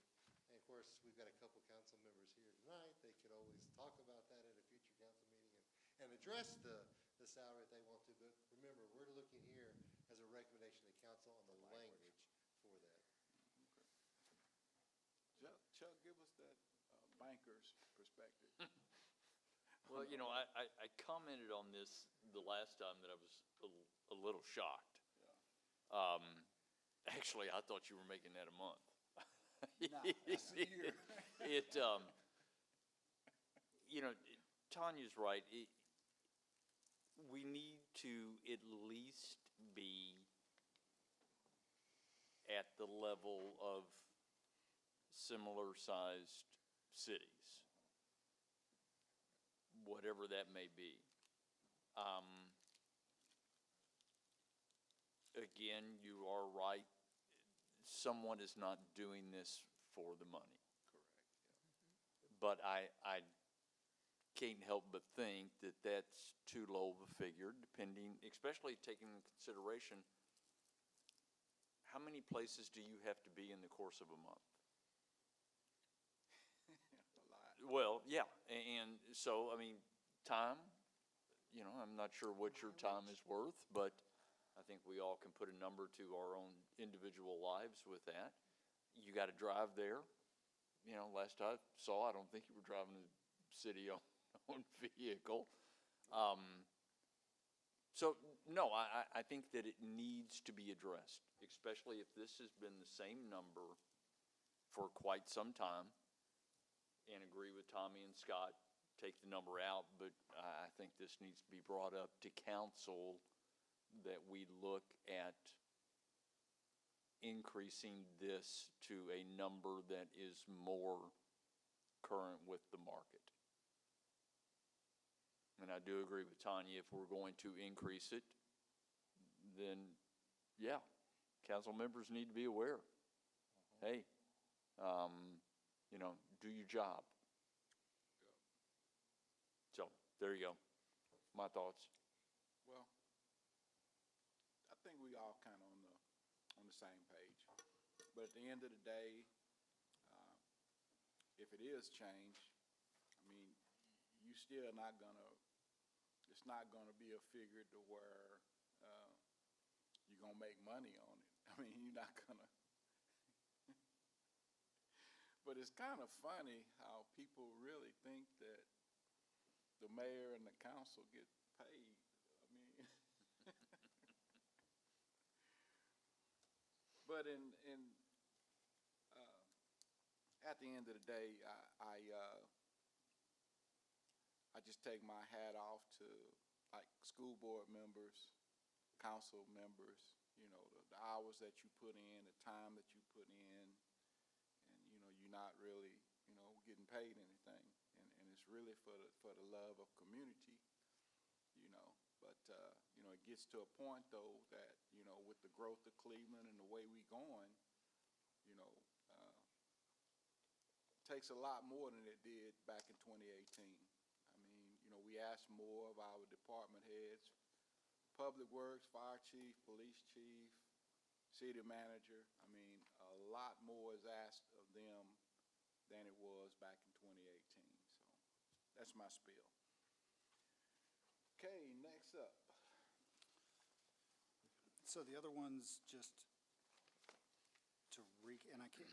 And of course, we've got a couple council members here tonight. They could always talk about that at a future council meeting and address the salary if they want to. But remember, we're looking here as a recommendation to council on the language for that. Chuck, give us that banker's perspective. Well, I commented on this the last time that I was a little shocked. Actually, I thought you were making that a month. Nah, that's a year. Tanya's right. We need to at least be at the level of similar-sized cities, whatever that may be. Again, you are right. Someone is not doing this for the money. Correct. But I can't help but think that that's too low of a figure, depending, especially taking into consideration, how many places do you have to be in the course of a month? A lot. Well, yeah, and so, I mean, time, I'm not sure what your time is worth, but I think we all can put a number to our own individual lives with that. You got to drive there. Last I saw, I don't think you were driving a city owned vehicle. So, no, I think that it needs to be addressed, especially if this has been the same number for quite some time. And agree with Tommy and Scott, take the number out, but I think this needs to be brought up to council, that we look at increasing this to a number that is more current with the market. And I do agree with Tanya, if we're going to increase it, then, yeah, council members need to be aware. Hey, do your job. So, there you go. My thoughts. Well, I think we all kind of on the same page. But at the end of the day, if it is change, I mean, you still not gonna. It's not gonna be a figure to where you're gonna make money on it. I mean, you're not gonna. But it's kind of funny how people really think that the mayor and the council get paid. I mean, but at the end of the day, I just take my hat off to like school board members, council members. The hours that you put in, the time that you put in, and you're not really getting paid anything, and it's really for the love of community. But it gets to a point though that with the growth of Cleveland and the way we going, takes a lot more than it did back in 2018. I mean, we asked more of our department heads, public works, fire chief, police chief, city manager. I mean, a lot more is asked of them than it was back in 2018. So that's my spiel. Okay, next up. So the other ones, just to and I can't,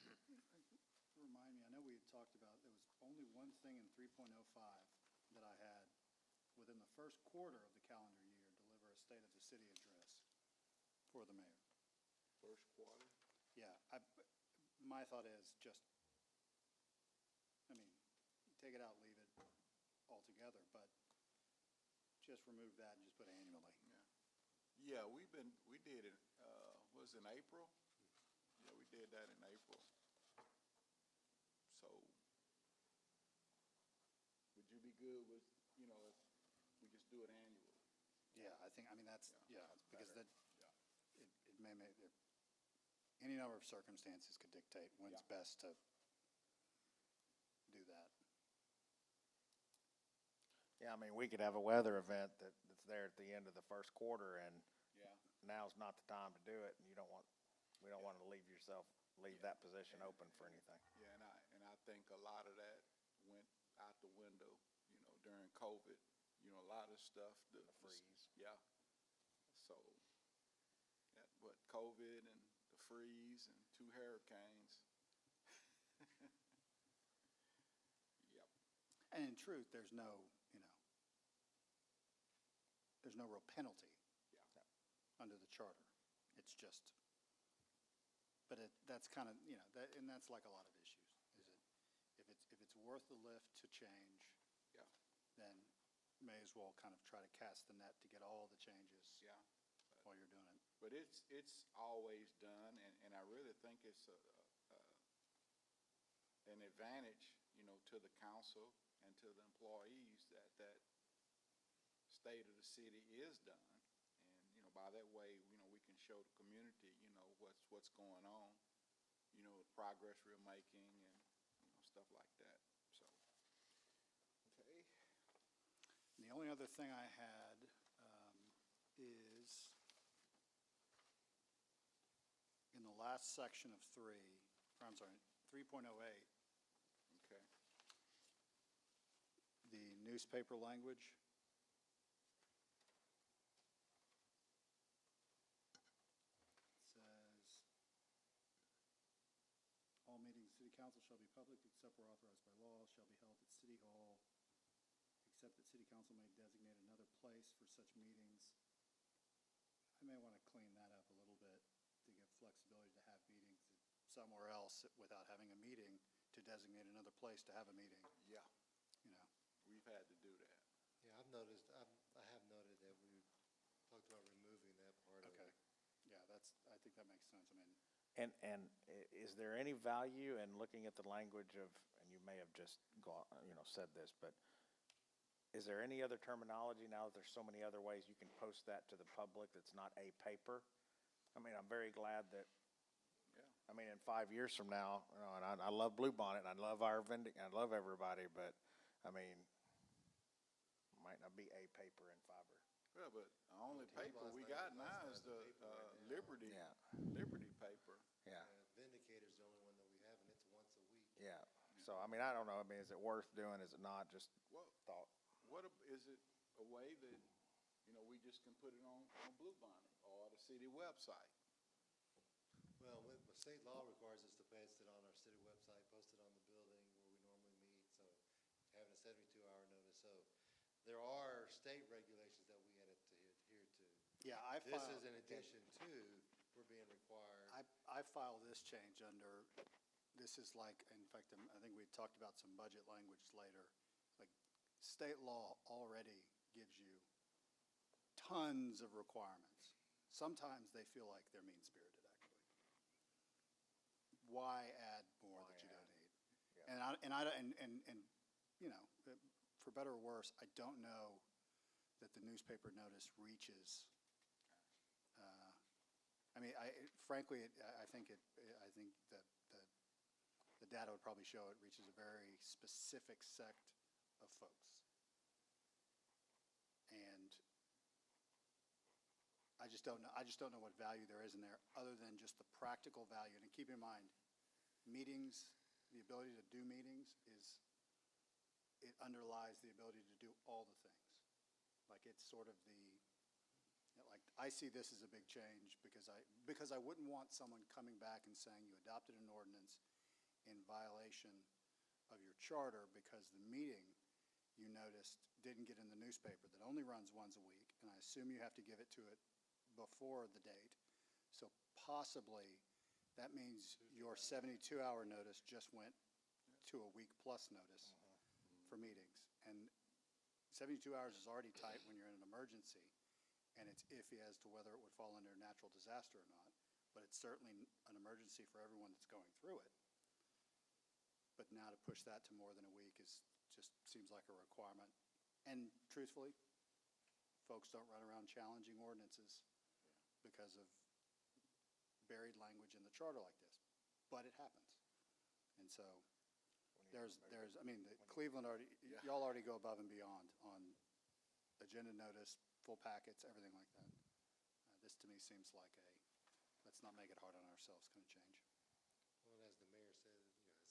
remind me, I know we had talked about, there was only one thing in 3.05 that I had within the first quarter of the calendar year, deliver a state of the city address for the mayor. First quarter? Yeah, my thought is just, take it out, leave it altogether, but just remove that and just put annually. Yeah, we did it, was it in April? Yeah, we did that in April. So, would you be good with, you know, if we just do it annually? Yeah, I think, I mean, that's, Yeah, yeah, because better. that, Yeah. it may make, any number of circumstances could dictate when's Yeah. best to do that. Yeah, I mean, we could have a weather event that's there at the end of the first quarter, and Yeah. now's not the time to do it, and we don't want to leave Yeah. that position open for anything. Yeah, and I think a lot of that went out the window, you know, during COVID. You know, a lot of stuff. The freeze. Yeah. So, what, COVID and the freeze and 2 hurricanes. Yep. And in truth, there's no, you know, there's no real penalty Yeah. under the charter. It's just, but that's kind of, you know, and that's like a lot of issues, is it, if it's worth the lift to change, Yeah. then may as well kind of try to cast the net to get all the changes Yeah. while you're doing it. But it's always done, and I really think it's an advantage, you know, to the council and to the employees that state of the city is done. And, you know, by that way, you know, we can show the community, you know, what's going on, you know, the progress we're making and, you know, stuff like that, so. Okay. And the only other thing I had is in the last section of 3.08, Okay. the newspaper language. Says, all meetings of city council shall be public except where authorized by law, shall be held at City Hall, except that city council may designate another place for such meetings. I may want to clean that up a little bit to give flexibility to have meetings somewhere else without having a meeting, to designate another place to have a meeting, Yeah, you know. we've had to do that. Yeah, I have noted that we talked about removing that part of Okay, it. yeah, I think that makes sense, I mean, And is there any value in looking at the language of, and you may have just said this, but is there any other terminology now that there's so many other ways you can post that to the public that's not a paper? I mean, I'm very glad that, Yeah. I mean, in 5 years from now, you know, and I love Bluebonnet, and I love our vending, I love everybody, but, I mean, might not be a paper in fiber. Yeah, but the only paper we Bluebonnet's got not now even is classified the as a paper right now. Liberty, Yeah. Liberty paper. Yeah, Vindicator's the only one that we have, and it's once a week. yeah. So, I mean, I don't know, I mean, is it worth doing, is it not, just Well, thought? is it a way that, you know, we just can put it on Bluebonnet or the city website? Well, state law requires us to post it on our city website, post it on the building where we normally meet, so having a 72-hour notice. So there are state regulations that we had to adhere to. yeah, I This filed. is in addition to, we're being required. I filed this change under, this is like, in fact, I think we talked about some budget language later. Like, state law already gives you tons of requirements. Sometimes they feel like they're mean-spirited, actually. Why add more that you don't need? And, you know, for better or worse, I don't know that the newspaper notice reaches, I mean, frankly, I think that the data would probably show it reaches a very specific sect of folks. And I just don't know what value there is in there, other than just the practical value. And keep in mind, meetings, the ability to do meetings it underlies the ability to do all the things. Like, it's sort of like, I see this as a big change because I wouldn't want someone coming back and saying you adopted an ordinance in violation of your charter because the meeting, you noticed, didn't get in the newspaper that only runs once a week, and I assume you have to give it to it before the date. So possibly, that means your 72-hour notice just went to a week-plus notice for meetings. And 72 hours is already tight when you're in an emergency, and it's iffy as to whether it would fall under a natural disaster or not, but it's certainly an emergency for everyone that's going through it. but now to push that to more than a week just seems like a requirement. And truthfully, folks don't run around challenging ordinances because of buried language in the charter like this, but it happens. And so I mean, Cleveland already, y'all already go above and beyond on agenda notice, full packets, everything like that. This to me seems like let's not make it hard on ourselves kind of change. Well, as the mayor said,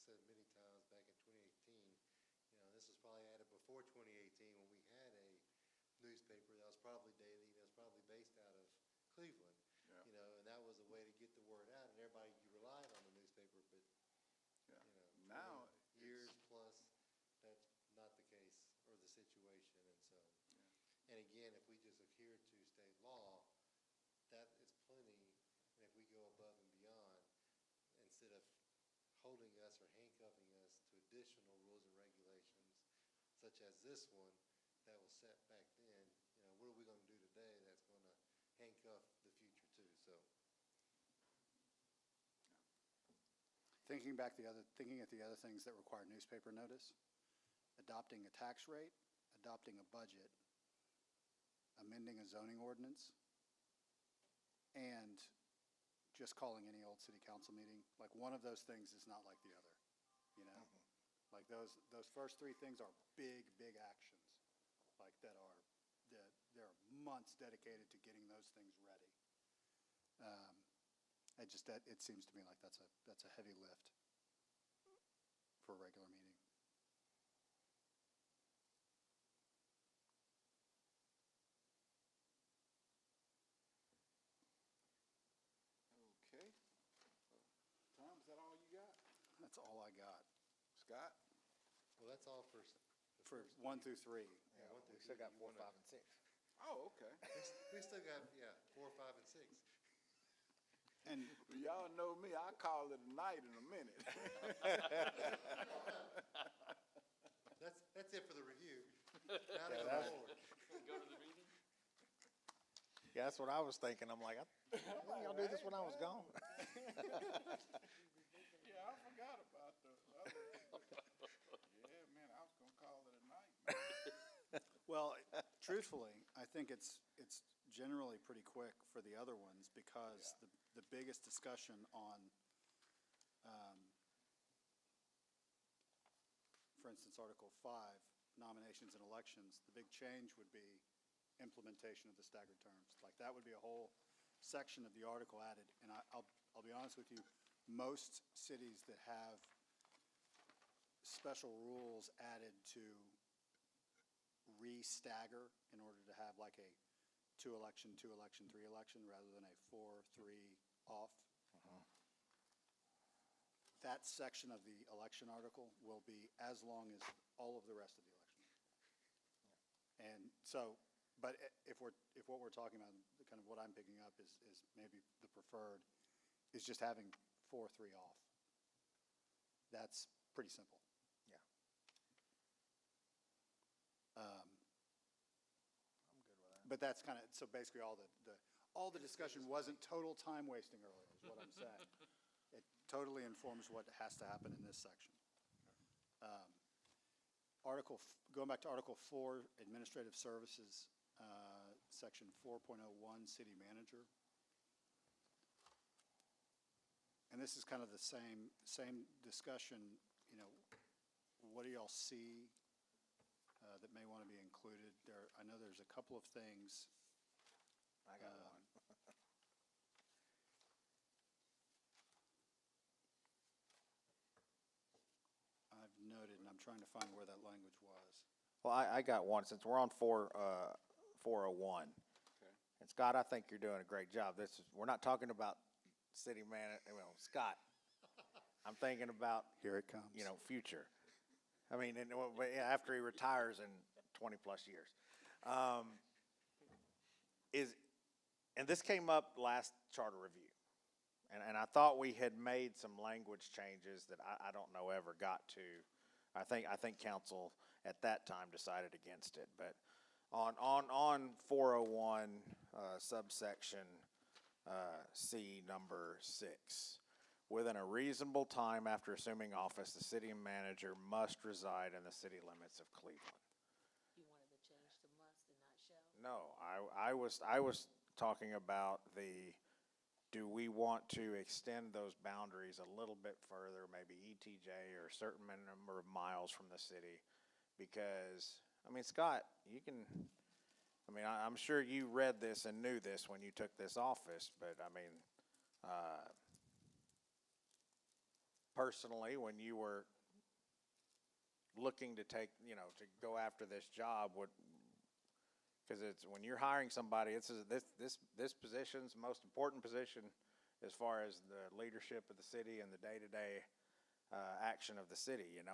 said many times back in 2018, this was probably added before 2018 when we had a newspaper that was probably daily, that was probably based out of Cleveland. Yeah. And that was a way to get the word out, and everybody relied on the newspaper, but, Yeah. 20 Now, years plus, that's not the case or the situation, and so. And again, if we just adhere to state law, that is plenty, and if we go above and beyond, instead of holding us or handcuffing us to additional rules and regulations, such as this one, that was set back then, what are we gonna do today that's gonna handcuff the future too, so. Thinking at the other things that require newspaper notice, adopting a tax rate, adopting a budget, amending a zoning ordinance, and just calling any old city council meeting, like one of those things is not like the other, Like those first three things are big, big actions, like there are months dedicated to getting those things ready. It seems to me like that's a heavy lift for a regular meeting. okay. Tom, is that all you got? That's all I got. Scott? Well, that's all for. For 1 through 3. Yeah, one We through still three, got you 4, wanna- 5, and 6. Oh, okay. We still got, 4, 5, and 6. And Y'all know me, I'll call it a night in a minute. That's it for the review. Now to go that's- forward. Go to the meeting? Yeah, that's what I was thinking. I'm like, I think y'all do this when I was gone. Yeah, I forgot about the other. Yeah, man, I was gonna call it a night, man. well, truthfully, I think it's generally pretty quick for the other ones because the biggest discussion on, for instance, Article 5, nominations and elections, the big change would be implementation of the staggered terms. Like that would be a whole section of the article added. And I'll be honest with you, most cities that have special rules added to re-stagger in order to have like a 2 election, 3 election, rather than a 4, 3 off. That section of the election article will be as long as all of the rest of the election. And so, but if what we're talking about, kind of what I'm picking up is maybe the preferred, is just having 4, 3 off. That's pretty simple. Yeah. Um, I'm good with that. But that's kind of, so basically all the discussion wasn't total time wasting earlier, is what I'm saying. It totally informs what has to happen in this section. Going back to Article 4, Administrative Services, Section 4.01, City Manager. And this is kind of the same discussion, what do y'all see that may want to be included? I know there's a couple of things. I got one. I've noted, and I'm trying to find where that language was. Well, I got one, since we're on 401. Okay. And Scott, I think you're doing a great job. We're not talking about city Scott. I'm thinking about, Here it comes. future. I mean, after he retires in 20-plus years. And this came up last charter review. And I thought we had made some language changes that I don't know ever got to. I think council at that time decided against it. But on 401 subsection C number 6, within a reasonable time after assuming office, the city manager must reside in the city limits of Cleveland. You wanted to change to must and not shall? No, I was talking about do we want to extend those boundaries a little bit further, maybe ETJ or a certain number of miles from the city? Because, I mean, Scott, I'm sure you read this and knew this when you took this office, but I mean, personally, when you were looking to to go after this job, because when you're hiring somebody, this position's the most important position as far as the leadership of the city and the day-to-day action of the city, and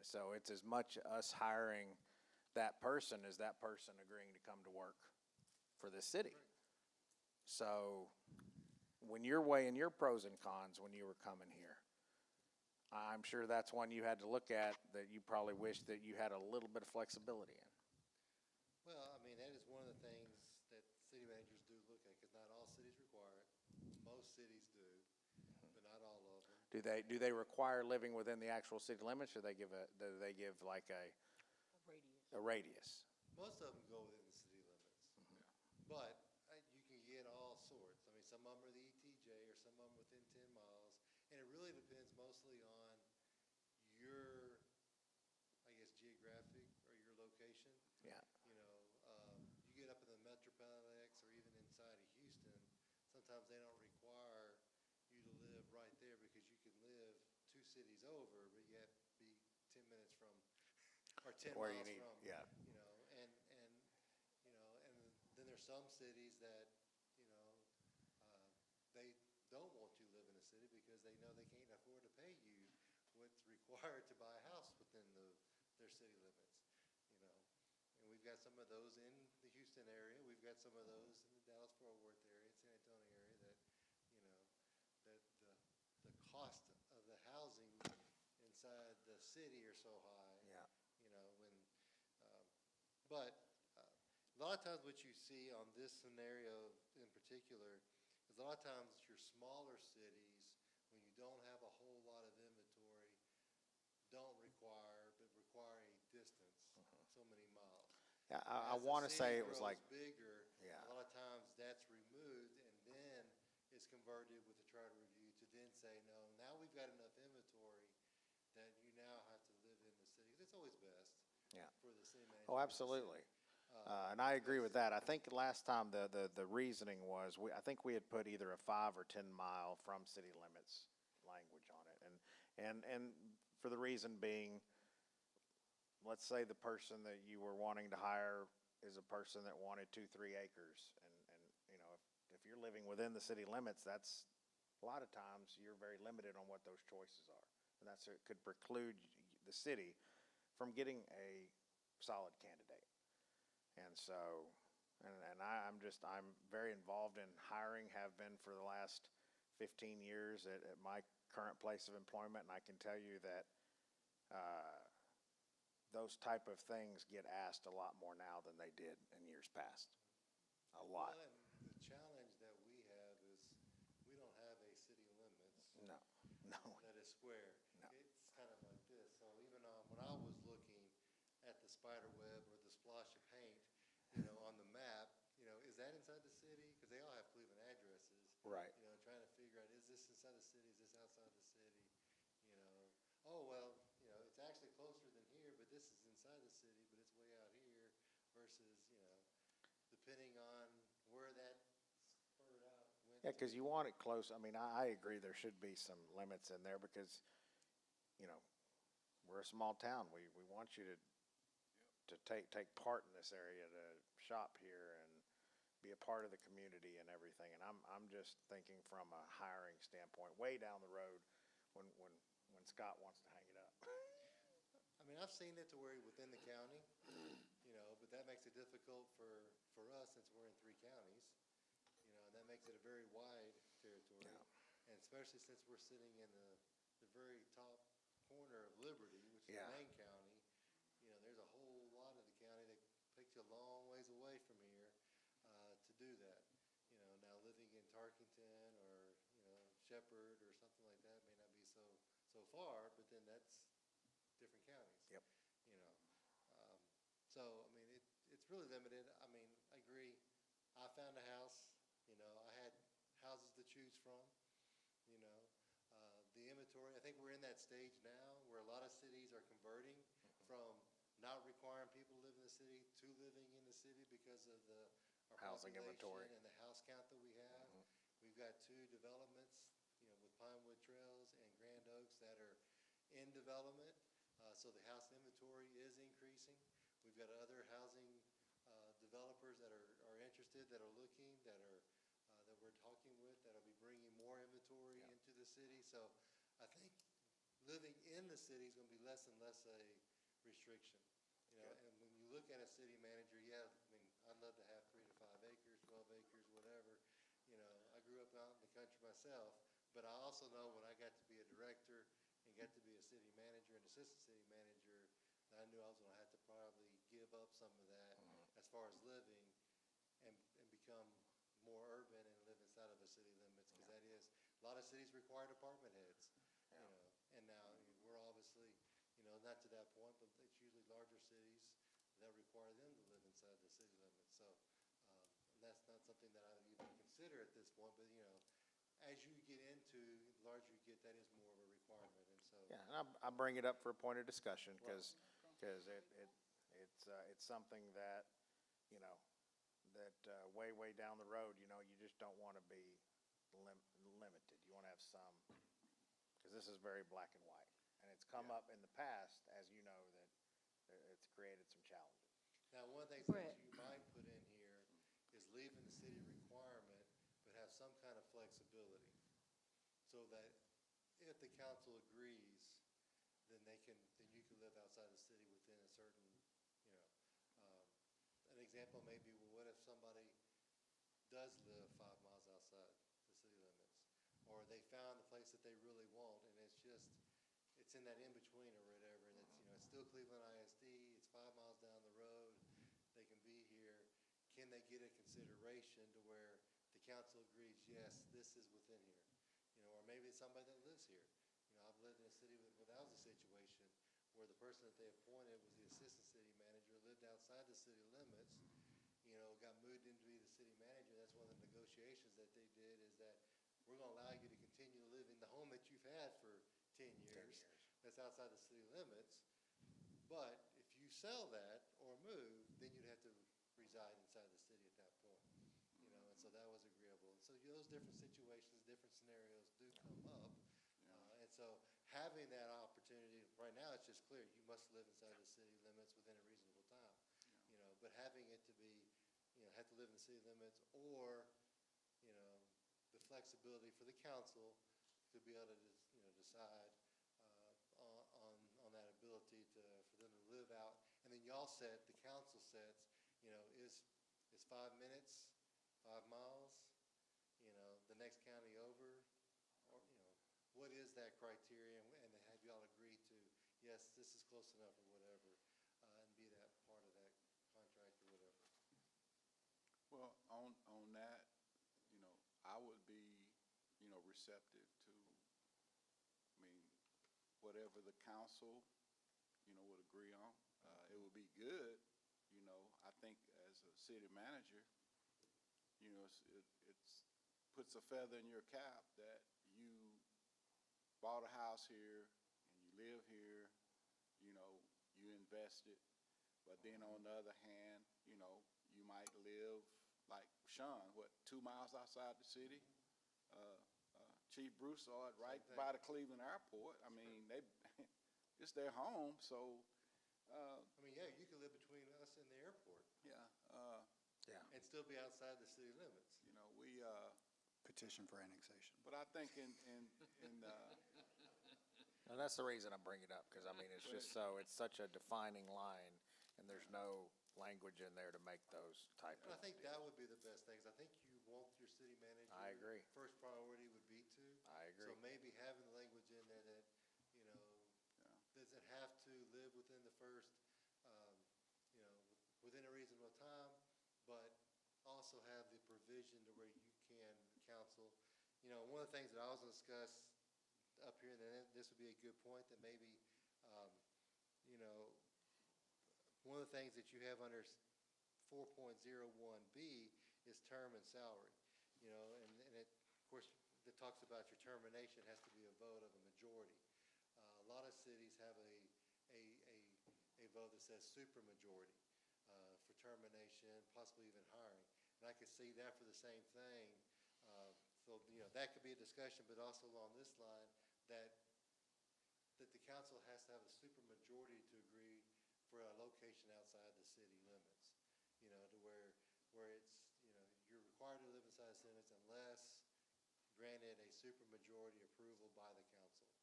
so it's as much us hiring that person as that person agreeing to come to work for the city. So when you're weighing your pros and cons when you were coming here, I'm sure that's one you had to look at that you probably wish that you had a little bit of flexibility in. Well, I mean, that is one of the things that city managers do look at, because not all cities require it. Most cities do, but not all of them. Do they require living within the actual city limits, or do they give like A radius. a radius? Most of them go within the city limits. But you can get all sorts. I mean, some of them are the ETJ, or some of them within 10 miles. And it really depends mostly on your, I guess, geographic or your location. Yeah. You get up in the Metroplex or even inside of Houston, sometimes they don't require you to live right there, because you can live 2 cities over, but yet be 10 minutes from, or 10 Where miles you need, from. yeah. And then there's some cities that, they don't want you to live in a city because they know they can't afford to pay you what's required to buy a house within their city limits, And we've got some of those in the Houston area. We've got some of those in the Dallas-Fort Worth area, San Antonio area, that, that the cost of the housing inside the city are so high. Yeah. But a lot of times what you see on this scenario in particular is a lot of times your smaller cities, when you don't have a whole lot of inventory, don't require, but require a distance, so many miles. Yeah, As I the want to say city it was grows like, bigger, yeah. a lot of times that's removed, and then it's converted with the charter review to then say, no, now we've got enough inventory that you now have to live in the city. It's always best Yeah. for the city manager. Oh, absolutely. And I agree with that. I think last time the reasoning was, I think we had put either a 5 or 10 mile from city limits language on it. And for the reason being, let's say the person that you were wanting to hire is a person that wanted 2-3 acres. And if you're living within the city limits, that's a lot of times you're very limited on what those choices are. And it could preclude the city from getting a solid candidate. And so, I'm very involved in hiring, have been for the last 15 years at my current place of employment, and I can tell you that those type of things get asked a lot more now than they did in years past. A lot. Well, and the challenge that we have is we don't have a city limits No. that is square. No. It's kind of like this. So even when I was looking at the spider web or the splotch of paint, on the map, is that inside the city? Because they all have Cleveland addresses. Right. Trying to figure out, is this inside the city? Is this outside the city? Oh, well, it's actually closer than here, but this is inside the city, but it's way out here versus, depending on where that spurred out went. Yeah, because you want it close. I mean, I agree there should be some limits in there because, we're a small town. We want you to take part in this area, to shop here and be a part of the community and everything. And I'm just thinking from a hiring standpoint, way down the road when Scott wants to hang it up. I mean, I've seen it to where within the county, but that makes it difficult for us since we're in 3 counties. And that makes it a very wide territory. Yeah. And especially since we're sitting in the very top corner of Liberty, which is Yeah. the main county, there's a whole lot of the county that takes you a long ways away from here to do that. Now living in Tarkington or, Shepherd or something like that may not be so far, but then that's different counties. Yep. You know, so, I mean, it's really limited. I mean, I agree. I found a house, you know, I had houses to choose from, you know. The inventory, I think we're in that stage now where a lot of cities are converting from not requiring people to live in the city to living in the city because of our Housing population inventory. and the house count that we have. We've got 2 developments, you know, with Pinewood Trails and Grand Oaks that are in development. So the house inventory is increasing. We've got other housing developers that are interested, that are looking, that we're talking with, that'll be bringing more inventory into the city. So I think living in the city is going to be less and less a restriction. You know, and when you look at a city manager, yeah, I mean, I'd love to have 3 to 5 acres, 12 acres, whatever. You know, I grew up out in the country myself, but I also know when I got to be a director and got to be a city manager and assistant city manager, that I knew I was going to have to probably give up some of that as far as living and become more urban and live inside of the city limits, because that is, a lot of cities require department heads, you know, and now we're obviously, you know, not to that point, but it's usually larger cities that require them to live inside the city limits. So, that's not something that I would even consider at this point, but, you know, as you get into, the larger you get, that is more of a requirement, and so. Yeah, and I bring it up for a point of discussion, because it's something that, you know, that way down the road, you know, you just don't want to be limited. You want to have some, because this is very black and white. And it's come up in the past, as you know, that it's created some challenges. Now, one of the things Brett. that you might put in here is leaving the city requirement, but have some kind of flexibility. So that if the council agrees, then you can live outside the city within a certain, you know, an example may be, well, what if somebody does live 5 miles outside the city limits? Or they found the place that they really want, and it's in that in-between or whatever, and it's, you know, it's still Cleveland ISD, it's 5 miles down the road, they can be here. Can they get a consideration to where the council agrees, yes, this is within here? You know, or maybe it's somebody that lives here. You know, I've lived in a city where that was a situation where the person that they appointed was the assistant city manager, lived outside the city limits, you know, got moved into be the city manager. That's one of the negotiations that they did, is that we're going to allow you to continue to live in the home that you've had for 10 years. That's outside the city limits. But if you sell that or move, then you'd have to reside inside the city at that point. You know, and so that was agreeable. And so those different situations, different scenarios do come up. And so having that opportunity, right now it's just clear, you must live inside the city limits within a reasonable time. You know, but having it to be, you know, have to live in the city limits, or, you know, the flexibility for the council to be able to just, you know, decide on that ability for them to live out. And then y'all set, the council sets, you know, is 5 minutes, 5 miles, you know, the next county over, or, you know, what is that criteria, and have y'all agreed to, yes, this is close enough or whatever, and be that part of that contract or whatever. Well, on that, you know, I would be, you know, receptive to, I mean, whatever the council, you know, would agree on. It would be good, you know, I think as a city manager, you know, it's puts a feather in your cap that you bought a house here and you live here, you know, you invested. But then on the other hand, you know, you might live like Sean, 2 miles outside the city? Chief Broussard, right Same thing. by the Cleveland Airport. I mean, it's their home, so, I mean, yeah, you could live between us and the airport yeah, and still be outside the city limits. you know, Petition for annexation. but I think in And that's the reason I bring it up, because I mean, it's just it's such a defining line, and there's no language in there to make those type And of. I think that would be the best thing, 'cause I think you want your city manager. I agree. First priority would be to. I agree. So maybe having the language in there that, you know, doesn't have to live within the first, you know, within a reasonable time, but also have the provision to where you can, council, one of the things that I was gonna discuss up here, and then this would be a good point that maybe, um, you know, one of the things that you have under 4.01B is term and salary, and it, of course, it talks about your termination has to be a vote of a majority. A lot of cities have a, a vote that says supermajority, for termination, possibly even hiring. And I could see that for the same thing. So, that could be a discussion, but also along this line, that the council has to have a supermajority to agree for a location outside the city limits. To where it's, you're required to live inside the limits unless granted a supermajority approval by the council.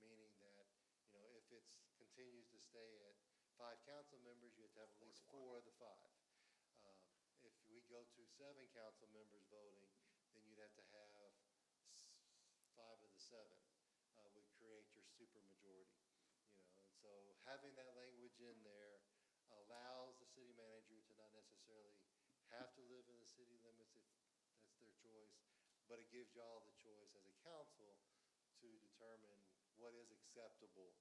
Meaning that, if it continues to stay at 5 council members, you have to have at least 4 of the 5. If we go to 7 council members voting, then you'd have to have 5 of the 7, would create your supermajority. And so having that language in there allows the city manager to not necessarily have to live in the city limits if that's their choice, but it gives y'all the choice as a council to determine what is acceptable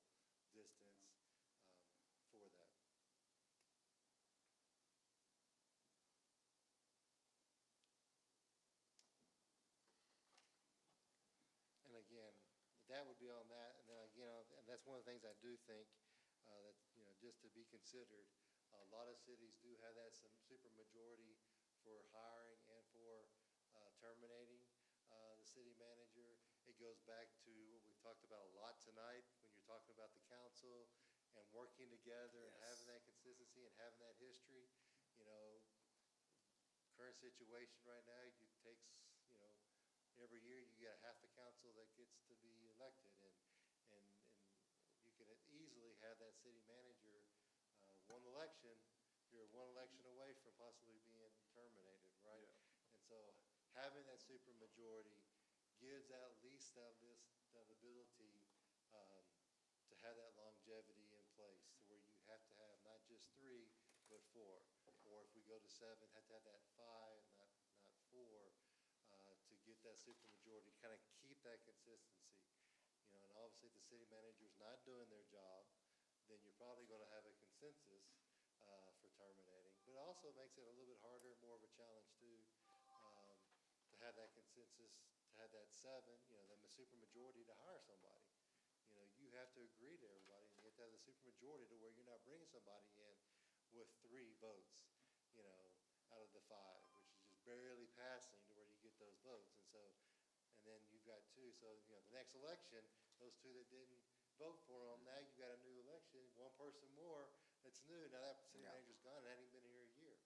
distance, for that. And again, that would be on that, and then again, and that's one of the things I do think, that, just to be considered. A lot of cities do have that some supermajority for hiring and for, terminating, the city manager. It goes back to what we've talked about a lot tonight, when you're talking about the council and working together and having that consistency and having that history. Current situation right now, it takes, every year you get half the council that gets to be elected, and you can easily have that city manager, one election, you're one election away from possibly being terminated, right? Yeah. And so having that supermajority gives at least that ability, to have that longevity in place, to where you have to have not just 3, but 4. Or if we go to 7, have to have that 5, not 4, to get that supermajority, kind of keep that consistency. And obviously if the city manager's not doing their job, then you're probably going to have a consensus, for terminating. But it also makes it a little bit harder, more of a challenge too, to have that consensus, to have that 7, the supermajority to hire somebody. You have to agree to everybody, and you have to have the supermajority to where you're not bringing somebody in with 3 votes, out of the 5, which is just barely passing to where you get those votes. And so, and then you've got 2, so, the next election, those 2 that didn't vote for them, now you've got a new election, 1 person more that's new. Now that city manager's gone and hadn't even been here a year,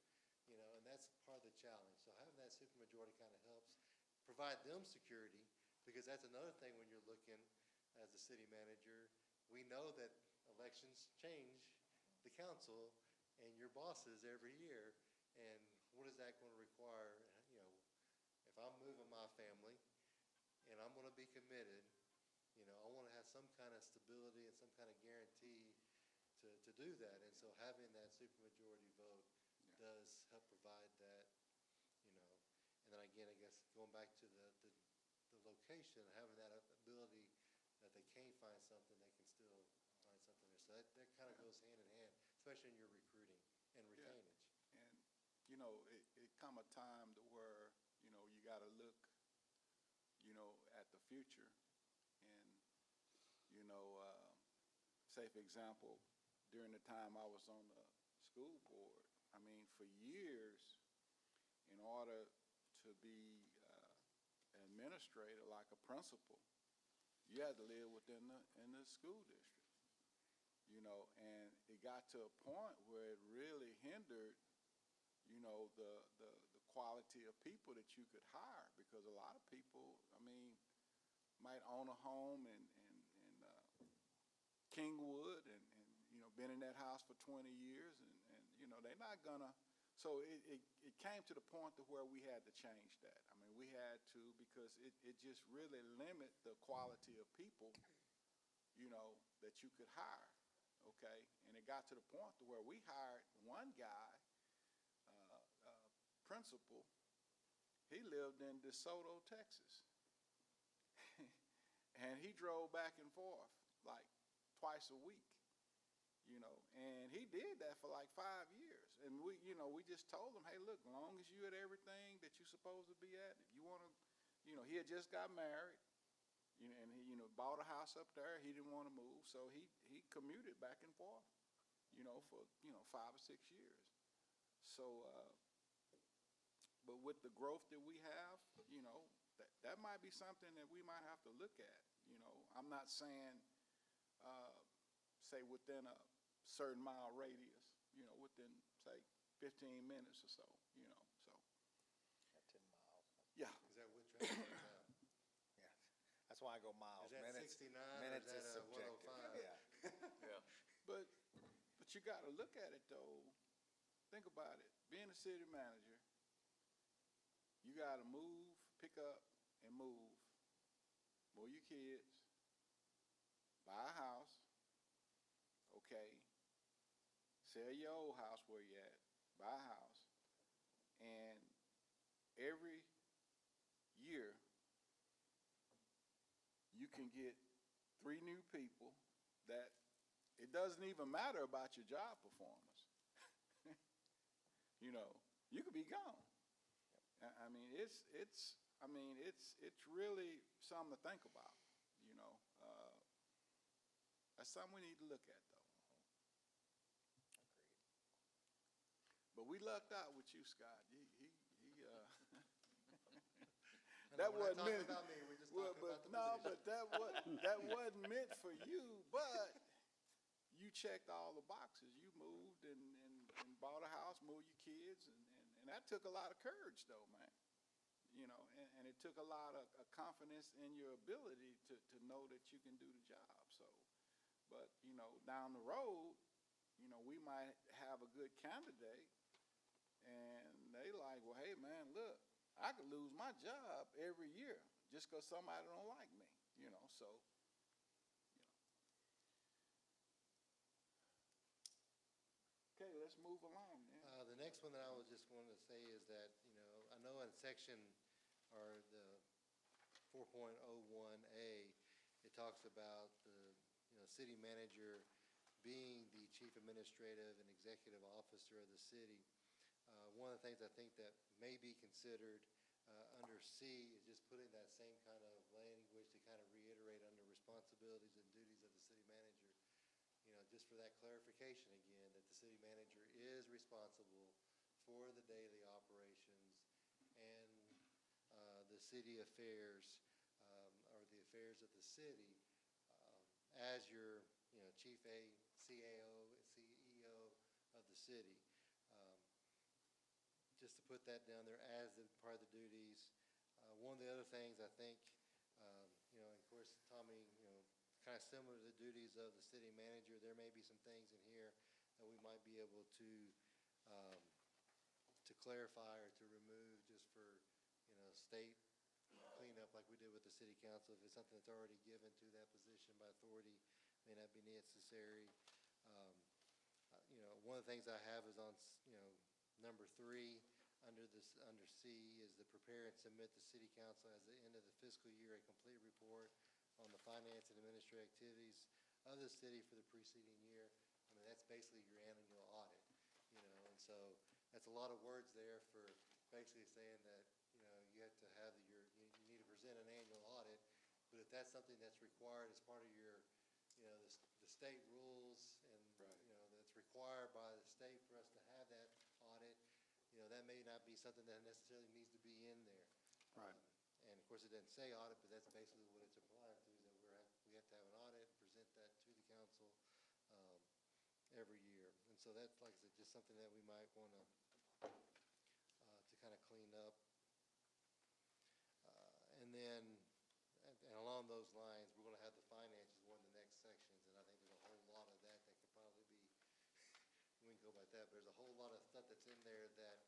and that's part of the challenge. So having that supermajority kind of helps provide them security, because that's another thing when you're looking as a city manager. We know that elections change the council and your bosses every year, and what is that going to require? If I'm moving my family and I'm going to be committed, I want to have some kind of stability and some kind of guarantee to do that. And so having that supermajority vote does help provide that, and then again, I guess going back to the location, having that ability that they can't find something, they can still find something there. So that kind of goes hand in hand, especially in your recruiting and retainage. And, it come a time to where, you got to look, at the future. And, say for example, during the time I was on the school board, for years, in order to be administrator like a principal, you had to live within the school district, and it got to a point where it really hindered, the quality of people that you could hire, because a lot of people, might own a home in Kingwood and been in that house for 20 years, and they're not gonna. So it came to the point to where we had to change that. We had to, because it just really limit the quality of people, that you could hire, okay? And it got to the point to where we hired one guy, principal. He lived in DeSoto, Texas. And he drove back and forth like twice a week, and he did that for like 5 years. And we just told him, hey, look, as long as you at everything that you're supposed to be at, if you want to, he had just got married, and he, bought a house up there. He didn't want to move, so he commuted back and forth, for, 5 or 6 years. So, but with the growth that we have, that might be something that we might have to look at. I'm not saying, say within a certain mile radius, within, say, 15 minutes or so, so. At 10 miles. Yeah. Is that what traffic is now? Yeah, that's why I go miles. Is that Minutes- 69 or minutes is that subjective. 105? Yeah. Yeah. But you got to look at it though. Think about it. Being a city manager, you got to move, pick up, and move. Move your kids, buy a house, okay. Sell your old house where you at, buy a house, and every year you can get 3 new people that it doesn't even matter about your job performance. You could be gone. I mean, it's really something to think about. That's something we need to look at, though. But we lucked out with you, Scott. That wasn't meant. About me, we're just Well, talking but about the no, position. but that wasn't meant for you. But you checked all the boxes. You moved and bought a house, moved your kids, and that took a lot of courage, though, man. And it took a lot of confidence in your ability to know that you can do the job. So, but down the road, we might have a good candidate, and they like, well, hey, man, look, I could lose my job every year just because somebody don't like me, so. Okay, let's move along, man. The next one that I was just wanting to say is that, I know in section, or the 4.01A, it talks about the, city manager being the chief administrative and executive officer of the city. One of the things I think that may be considered under C is just putting that same kind of language to kind of reiterate under responsibilities and duties of the city manager. Just for that clarification again, that the city manager is responsible for the daily operations and the city affairs, or the affairs of the city, as your, chief CAO, CEO of the city. Just to put that down there as part of the duties. One of the other things I think, and of course, Tommy, kind of similar to the duties of the city manager, there may be some things in here that we might be able to clarify or to remove just for, state cleanup like we did with the city council. If it's something that's already given to that position by authority, may not be necessary. One of the things I have is on, number 3, under C, is the prepare and submit to city council as the end of the fiscal year a complete report on the finance and administrative activities of the city for the preceding year. I mean, that's basically your annual audit, and so that's a lot of words there for basically saying that, you have to have you need to present an annual audit, but if that's something that's required as part of your, the state rules and, that's required by the state for us to have that audit, that may not be something that necessarily needs to be in there. Right. And of course, it doesn't say audit, but that's basically what it's applying to, is that we have to have an audit and present that to the council every year. And so that's, like I said, just something that we might want to kind of clean up. And then, and along those lines, we're going to have the finances, one of the next sections, and I think there's a whole lot of that could probably be, we can go about that, but there's a whole lot of stuff that's in there that,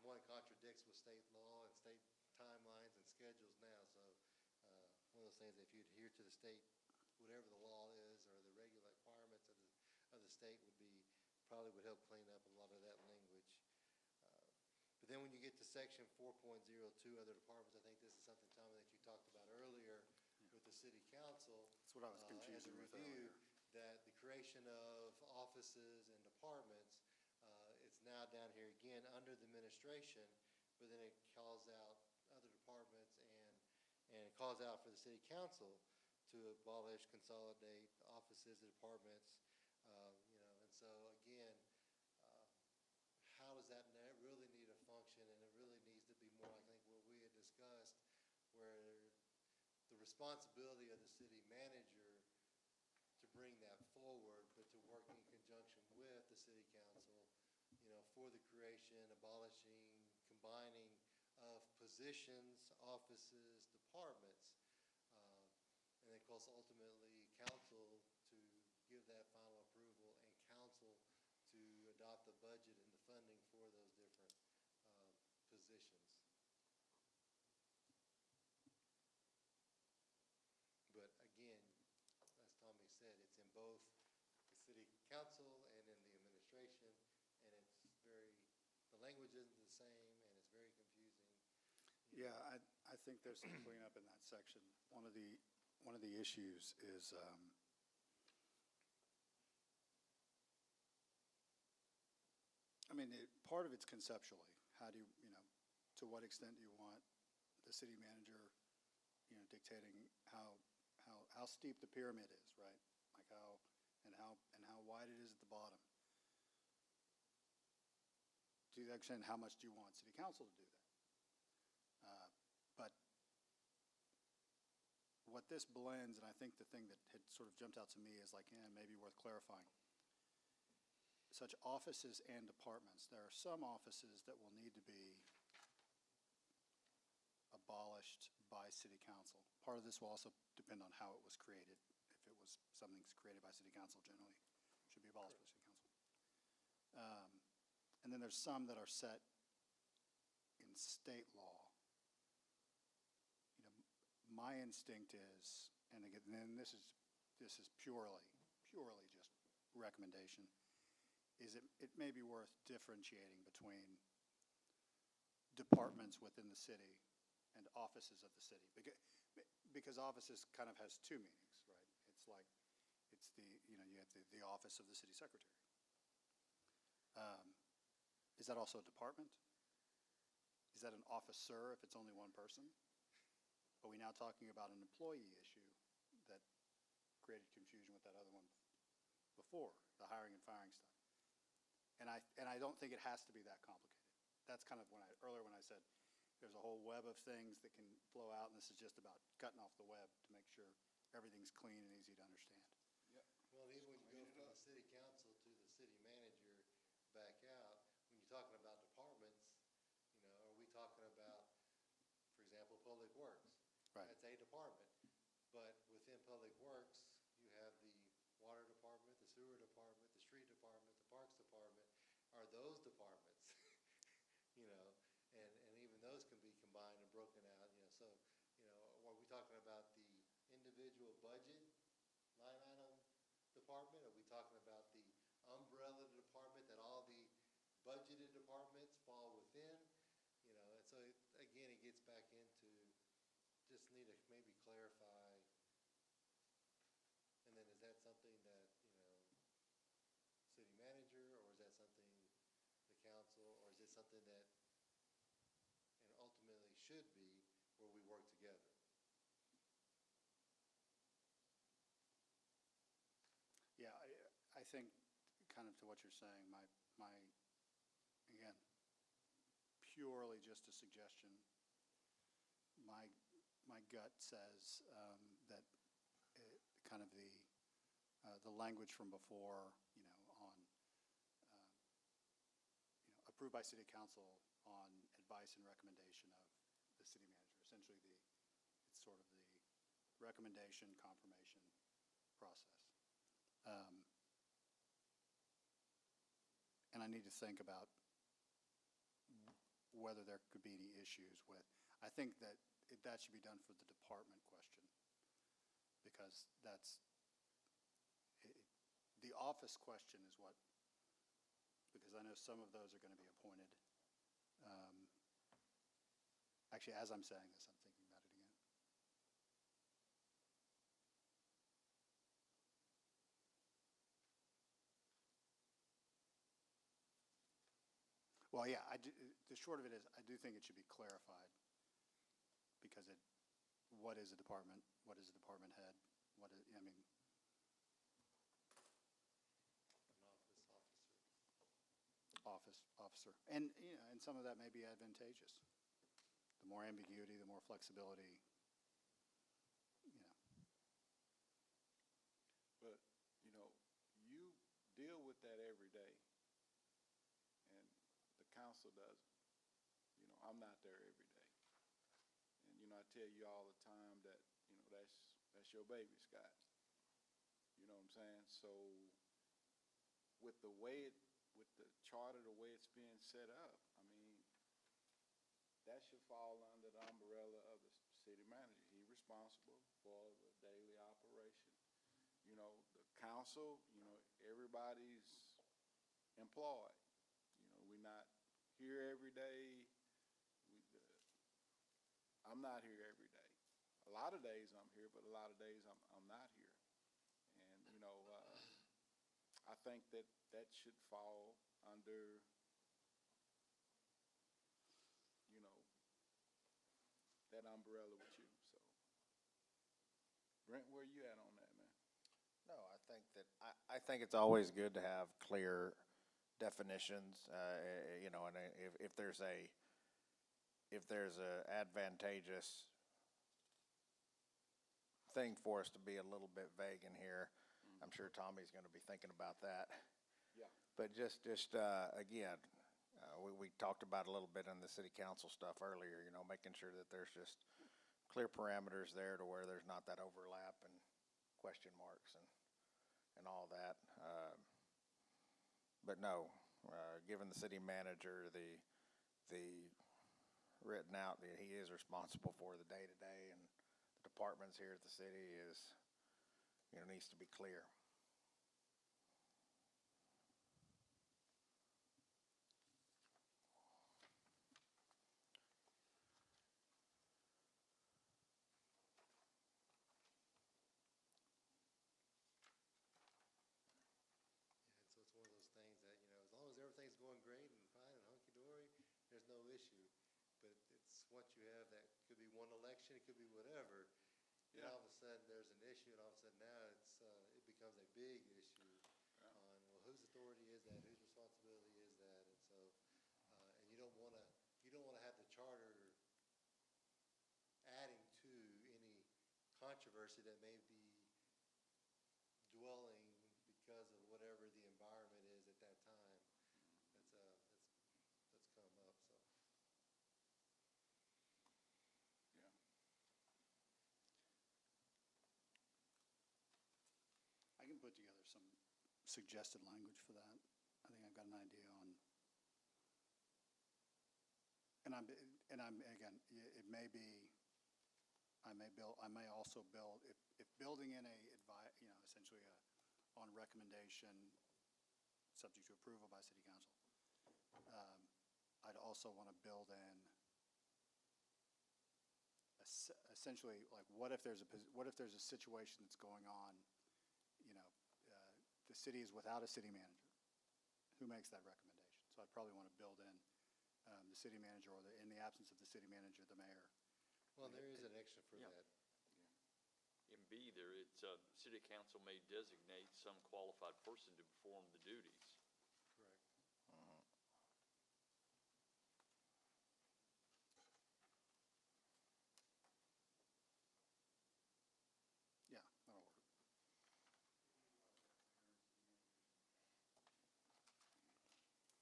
one, contradicts with state law and state timelines and schedules now. So one of those things, if you adhere to the state, whatever the law is or the regular requirements of the state probably would help clean up a lot of that language. But then when you get to section 4.02, other departments, I think this is something, Tommy, that you talked about earlier, city council. That's what I was confusing with As a review, earlier. that the creation of offices and departments, it's now down here again under the administration, but then it calls out other departments and it calls out for the city council to abolish, consolidate offices and departments, and so again, how does that really need to function? And it really needs to be more, I think, what we had discussed, where the responsibility of the city manager to bring that forward, but to work in conjunction with the city council, for the creation, abolishing, combining of positions, offices, departments, and then, of course, ultimately, council to give that final approval and council to adopt the budget and the funding for those different positions. But again, as Tommy said, it's in both the city council and in the administration, and it's the language isn't the same, and it's very confusing. Yeah, I think there's some cleanup in that section. One of the issues is, part of it's conceptually. How do you, to what extent do you want the city manager, dictating how steep the pyramid is, right? Like how wide it is at the bottom. To that extent, how much do you want city council to do that? But what this blends, and I think the thing that had sort of jumped out to me is like, maybe worth clarifying. Such offices and departments, there are some offices that will need to be abolished by city council. Part of this will also depend on how it was created. If it was something's created by city council, generally should be abolished by city council. And then there's some that are set in state law. My instinct is, and again, then this is purely just recommendation, is it may be worth differentiating between departments within the city and offices of the city, because offices kind of has two meanings, right? It's like, it's you have the office of the city secretary. Is that also a department? Is that an officer if it's only one person? Are we now talking about an employee issue that created confusion with that other one before, the hiring and firing stuff? And I don't think it has to be that complicated. That's kind of earlier when I said there's a whole web of things that can flow out, and this is just about cutting off the web to make sure everything's clean and easy to understand. Well, even when you go from the city council to the city manager back out, when you're talking about departments, are we talking about, for example, Public Works? Right. That's a department. But within Public Works, you have the water department, the sewer department, the street department, the parks department. Are those departments? And even those can be combined and broken out, so, are we talking about the individual budget line item department? Are we talking about the umbrella department that all the budgeted departments fall within? And so, again, it gets back into, just need to maybe clarify. And then is that something that, city manager, or is that something the council, or is it something that, and ultimately should be, where we work together? Yeah, I think kind of to what you're saying, again, purely just a suggestion. My gut says that kind of the language from before, on approved by city council on advice and recommendation of the city manager. Essentially, it's sort of the recommendation confirmation process. And I need to think about whether there could be any issues with, I think that should be done for the department question, because the office question is what, because I know some of those are going to be appointed. Actually, as I'm saying this, I'm thinking about it again. Well, yeah, the short of it is, I do think it should be clarified, because what is a department, what is a department head, what is, I mean, An officer. And, and some of that may be advantageous. The more ambiguity, the more flexibility, But, you deal with that every day, and the council doesn't. I'm not there every day. And, I tell you all the time that, that's your baby, Scott. You know what I'm saying? So, with the charter, the way it's being set up, I mean, that should fall under the umbrella of the city manager. He's responsible for the daily operation. The council, everybody's employed. We're not here every day. I'm not here every day. A lot of days I'm here, but a lot of days I'm not here. And, I think that should fall under, that umbrella with you, so. Brent, where you at on that, man? No, I think it's always good to have clear definitions, and if there's a advantageous thing for us to be a little bit vague in here, I'm sure Tommy's gonna be thinking about that. Yeah. But just, again, we talked about a little bit in the city council stuff earlier, making sure that there's just clear parameters there to where there's not that overlap and question marks and all that. But no, given the city manager the written out that he is responsible for the day-to-day, and the departments here at the city needs to be clear. And so it's one of those things that, as long as everything's going great and fine and hunky-dory, there's no issue. But it's once you have that, could be one election, it could be whatever, then Yeah. all of a sudden there's an issue, and all of a sudden now it becomes a big issue Yeah. on, well, whose authority is that, whose responsibility is that? And so, and you don't wanna have the charter adding to any controversy that may be dwelling because of whatever the environment is at that time that's come up, so. Yeah. I can put together some suggested language for that. I think I've got an idea on, again, it may be, I may also build, if building in essentially on recommendation, subject to approval by city council, I'd also want to build in essentially, like, what if there's a situation that's going on, the city is without a city manager? Who makes that recommendation? So I'd probably want to build in the city manager, or in the absence of the city manager, the mayor. Well, there is an extra for Yeah. that. In B, city council may designate some qualified person to perform the duties. Correct. Yeah, that'll work.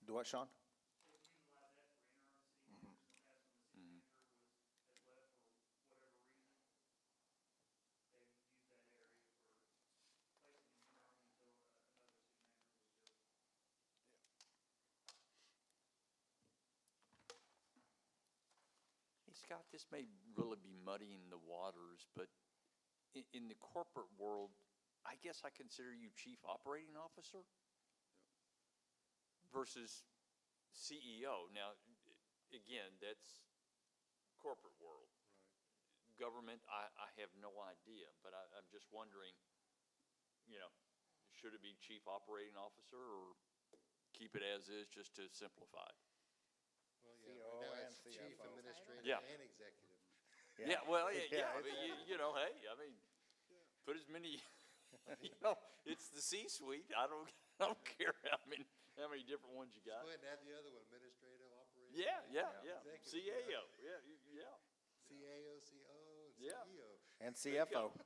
Do what, Sean? Hey, Scott, this may really be muddying the waters, but in the corporate world, I guess I consider you chief operating officer versus CEO. Now, again, that's corporate world. Right. Government, I have no idea, but I'm just wondering, should it be chief operating officer, or keep it as is just to simplify? Yeah, COO right now and it's Chief CFO. Administrator Yeah. and Executive. Yeah, well, yeah, Yeah, I mean, you know, hey, I mean, put as many, you know, it's the C-suite. I don't care how many different ones you Go got. ahead and add the other one, Administrative, Operations. Yeah, Executive. CAO, yeah. CAO, CO, and Yeah. CEO. And There you go. CFO.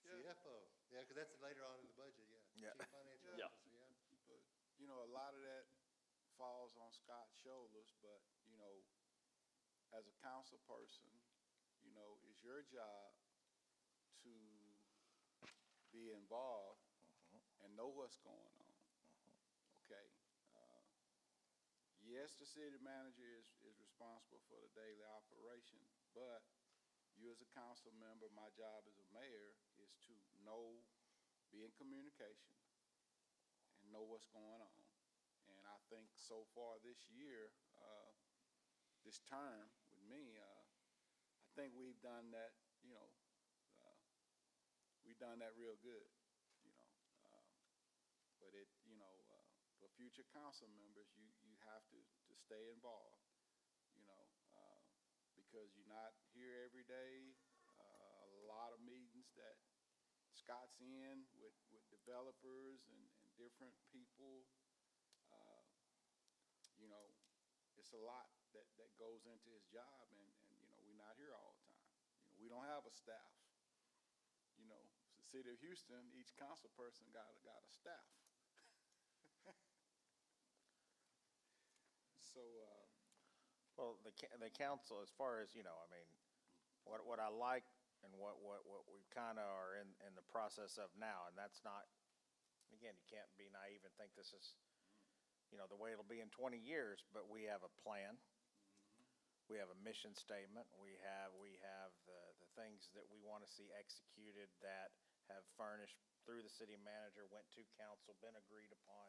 CFO. Yeah, because that's later on in the budget, yeah. Yeah. Chief Financial Yeah. Officer, yeah. But, you know, a lot of that falls on Scott's shoulders, but, you know, as a council person, you know, it's your job to be involved and know what's going on. Okay? Yes, the city manager is responsible for the daily operation, but you as a council member, my job as a mayor is to know, be in communication, and know what's going on. And I think so far this year, this term with me, I think we've done that, you know, we've done that real good, you know. But it, you know, for future council members, you have to stay involved, you know, because you're not here every day. A lot of meetings that Scott's in with developers and different people. You know, it's a lot that goes into his job, and you know, we're not here all the time. You know, we don't have a staff. You know, the city of Houston, each council person got a staff. So, Well, the council, as far as, you know, I mean, what I like and what we kind of are in the process of now, and that's not, again, you can't be naive and think this is, you know, the way it'll be in 20 years, but we have a plan. We have a mission statement. We have the things that we want to see executed that have furnished through the city manager, went to council, been agreed upon,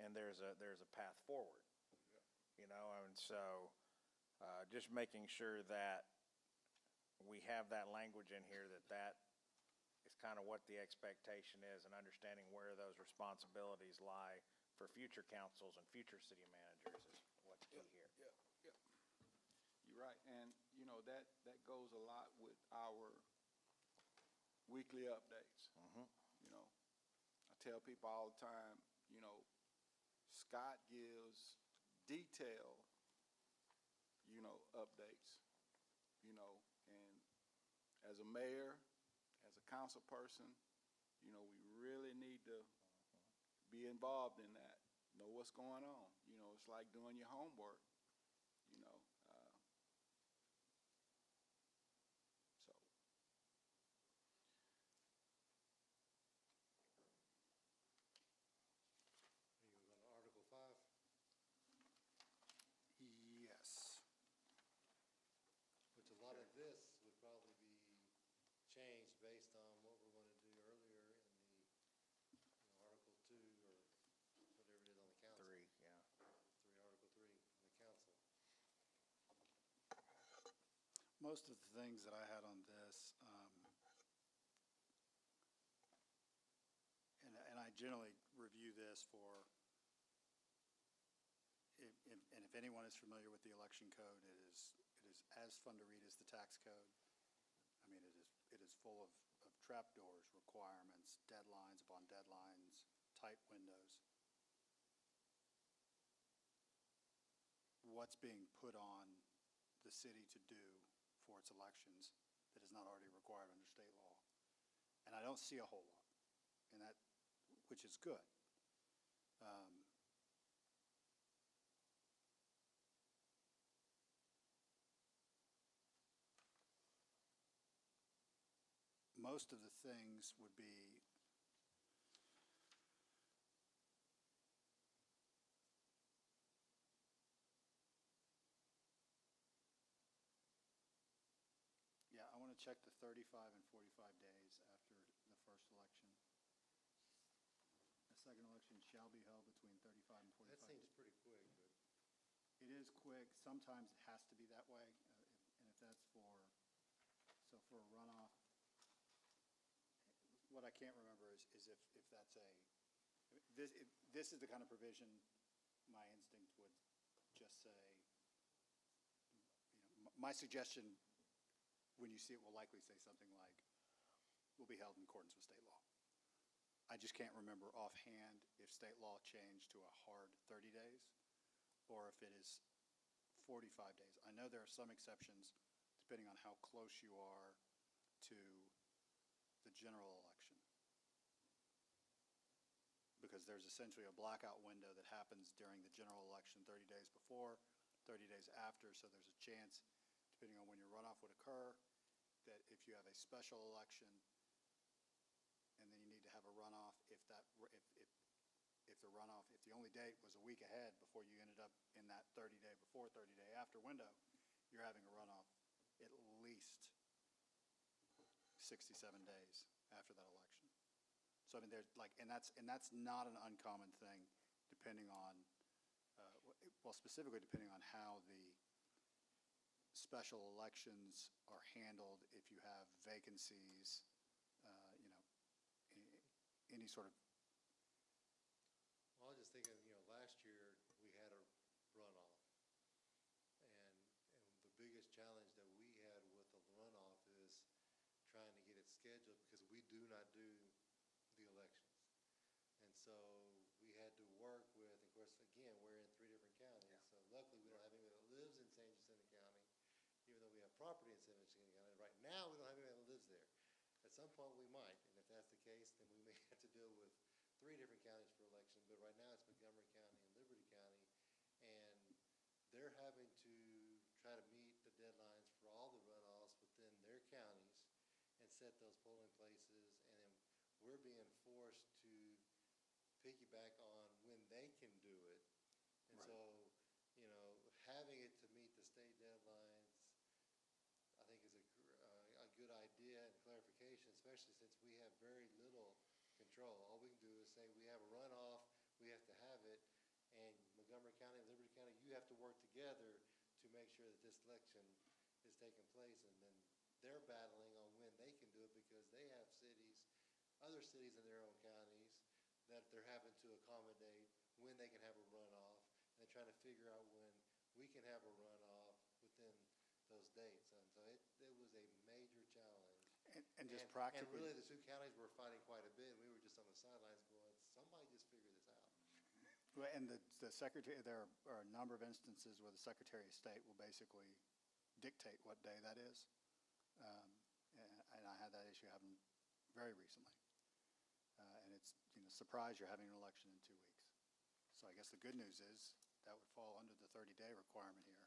and there's a path forward. You know, and so just making sure that we have that language in here, that is kind of what the expectation is, and understanding where those responsibilities lie for future councils and future city managers is what's key here. yeah. You're right, and, you know, that goes a lot with our weekly updates. You know, I tell people all the time, you know, Scott gives detailed, you know, updates, you know, and as a mayor, as a council person, you know, we really need to be involved in that, know what's going on. You know, it's like doing your homework, you know. So. Are you going to Article 5? Yes. Which a lot of this would probably be changed based on what we're going to do earlier in the, you know, Article 2 or whatever it is on the council. 3, yeah. Article 3 on the council. Most of the things that I had on this, and I generally review this for, and if anyone is familiar with the election code, it is as fun to read as the tax code. I mean, it is full of trapdoors, requirements, deadlines upon deadlines, tight windows. What's being put on the city to do for its elections that is not already required under state law? And I don't see a whole lot, and that, which is good. Most of the things would be I want to check the 35 and 45 days after the first election. The second election shall be held between 35 and 45 That seems days. pretty quick, but It is quick. Sometimes it has to be that way. And if that's for a runoff, what I can't remember is if that's this is the kind of provision my instinct would just say, my suggestion, when you see it, will likely say something like, will be held in accordance with state law. I just can't remember offhand if state law changed to a hard 30 days or if it is 45 days. I know there are some exceptions depending on how close you are to the general election. Because there's essentially a blackout window that happens during the general election 30 days before, 30 days after, so there's a chance, depending on when your runoff would occur, that if you have a special election and then you need to have a runoff, if the runoff, if the only date was a week ahead before you ended up in that 30-day before, 30-day after window, you're having a runoff at least 67 days after that election. So I mean, there's like, and that's not an uncommon thing, depending on, well, specifically depending on how the special elections are handled. If you have vacancies, any sort of. Well, I was just thinking, last year we had a runoff. And the biggest challenge that we had with the runoff is trying to get it scheduled because we do not do the elections. And so we had to work with, of course, again, we're in 3 different counties. So luckily, we don't have anybody that lives in San Jacinto County, even though we have property in San Jacinto County. Right now, we don't have anybody that lives there. At some point, we might, and if that's the case, then we may have to deal with 3 different counties for election. But right now, it's Montgomery County and Liberty County, and they're having to try to meet the deadlines for all the runoffs within their counties and set those polling places, and then we're being forced to piggyback on when they can do it. And Right. so, having it to meet the state deadlines, I think is a good idea and clarification, especially since we have very little control. All we can do is say, we have a runoff, we have to have it, and Montgomery County and Liberty County, you have to work together to make sure that this election is taking place, and then they're battling on when they can do it because they have other cities in their own counties that they're having to accommodate when they can have a runoff, and they're trying to figure out when we can have a runoff within those dates. And so it was a major challenge. And just And practically. really, the 2 counties were fighting quite a bit, and we were just on the sidelines going, somebody just figure this out. Well, and the secretary, there are a number of instances where the Secretary of State will basically dictate what day that is. And I had that issue happen very recently. And it's, surprise, you're having an election in 2 weeks. So I guess the good news is that would fall under the 30-day requirement here.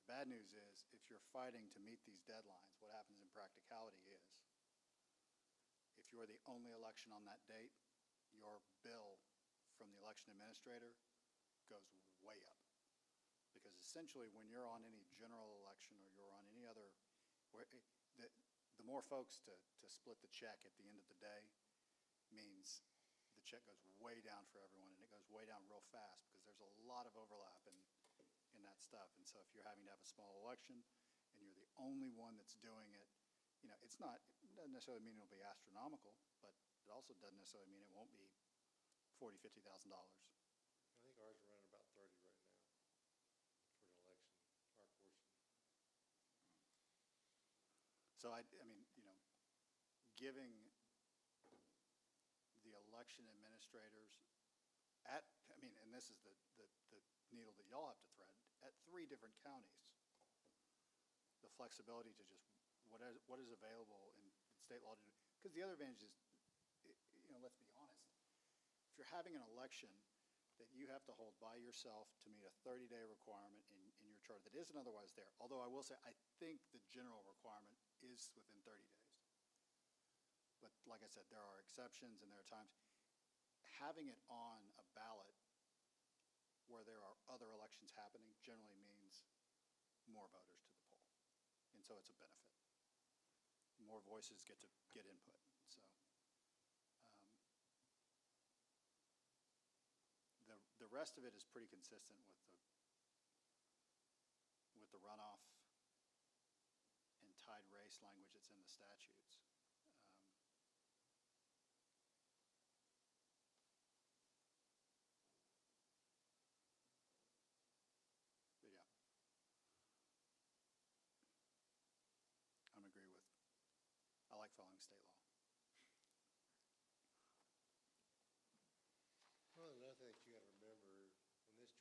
The bad news is if you're fighting to meet these deadlines, what happens in practicality is if you're the only election on that date, your bill from the election administrator goes way up. Because essentially, when you're on any general election or you're on any other, the more folks to split the check at the end of the day means the check goes way down for everyone, and it goes way down real fast because there's a lot of overlap in that stuff. And so if you're having to have a small election and you're the only one that's doing it, it doesn't necessarily mean it'll be astronomical, but it also doesn't necessarily mean it won't be $40,000, $50,000. I think ours are running about 30 right now for an election, our portion. So giving the election administrators and this is the needle that y'all have to thread, at 3 different counties, the flexibility to just, what is available in state law to do. Because the other advantage is, let's be honest, if you're having an election that you have to hold by yourself to meet a 30-day requirement in your charter that isn't otherwise there, although I will say, I think the general requirement is within 30 days. But like I said, there are exceptions and there are times. Having it on a ballot where there are other elections happening generally means more voters to the poll. And so it's a benefit. More voices get to get input. So the rest of it is pretty consistent with the runoff and tied race language that's in the statutes. But yeah.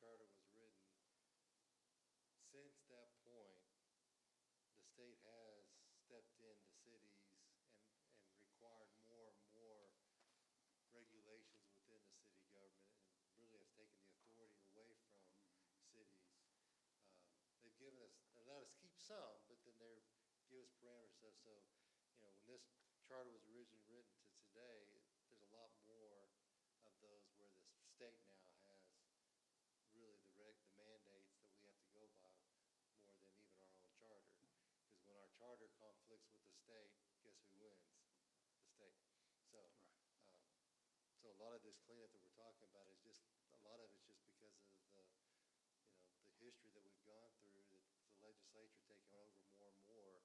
charter was written, since that point, the state has stepped into cities and required more and more regulations within the city government and really has taken the authority away from cities. They've given us, they let us keep some, but then they're give us parameters stuff. So, when this charter was originally written to today, there's a lot more of those where the state now has really the mandates that we have to go by more than even our own charter. Because when our charter conflicts with the state, guess who wins? The state. So, so a lot of this cleanup that we're talking about is just, a lot of it's just because of the history that we've gone through, that the legislature taking over more and more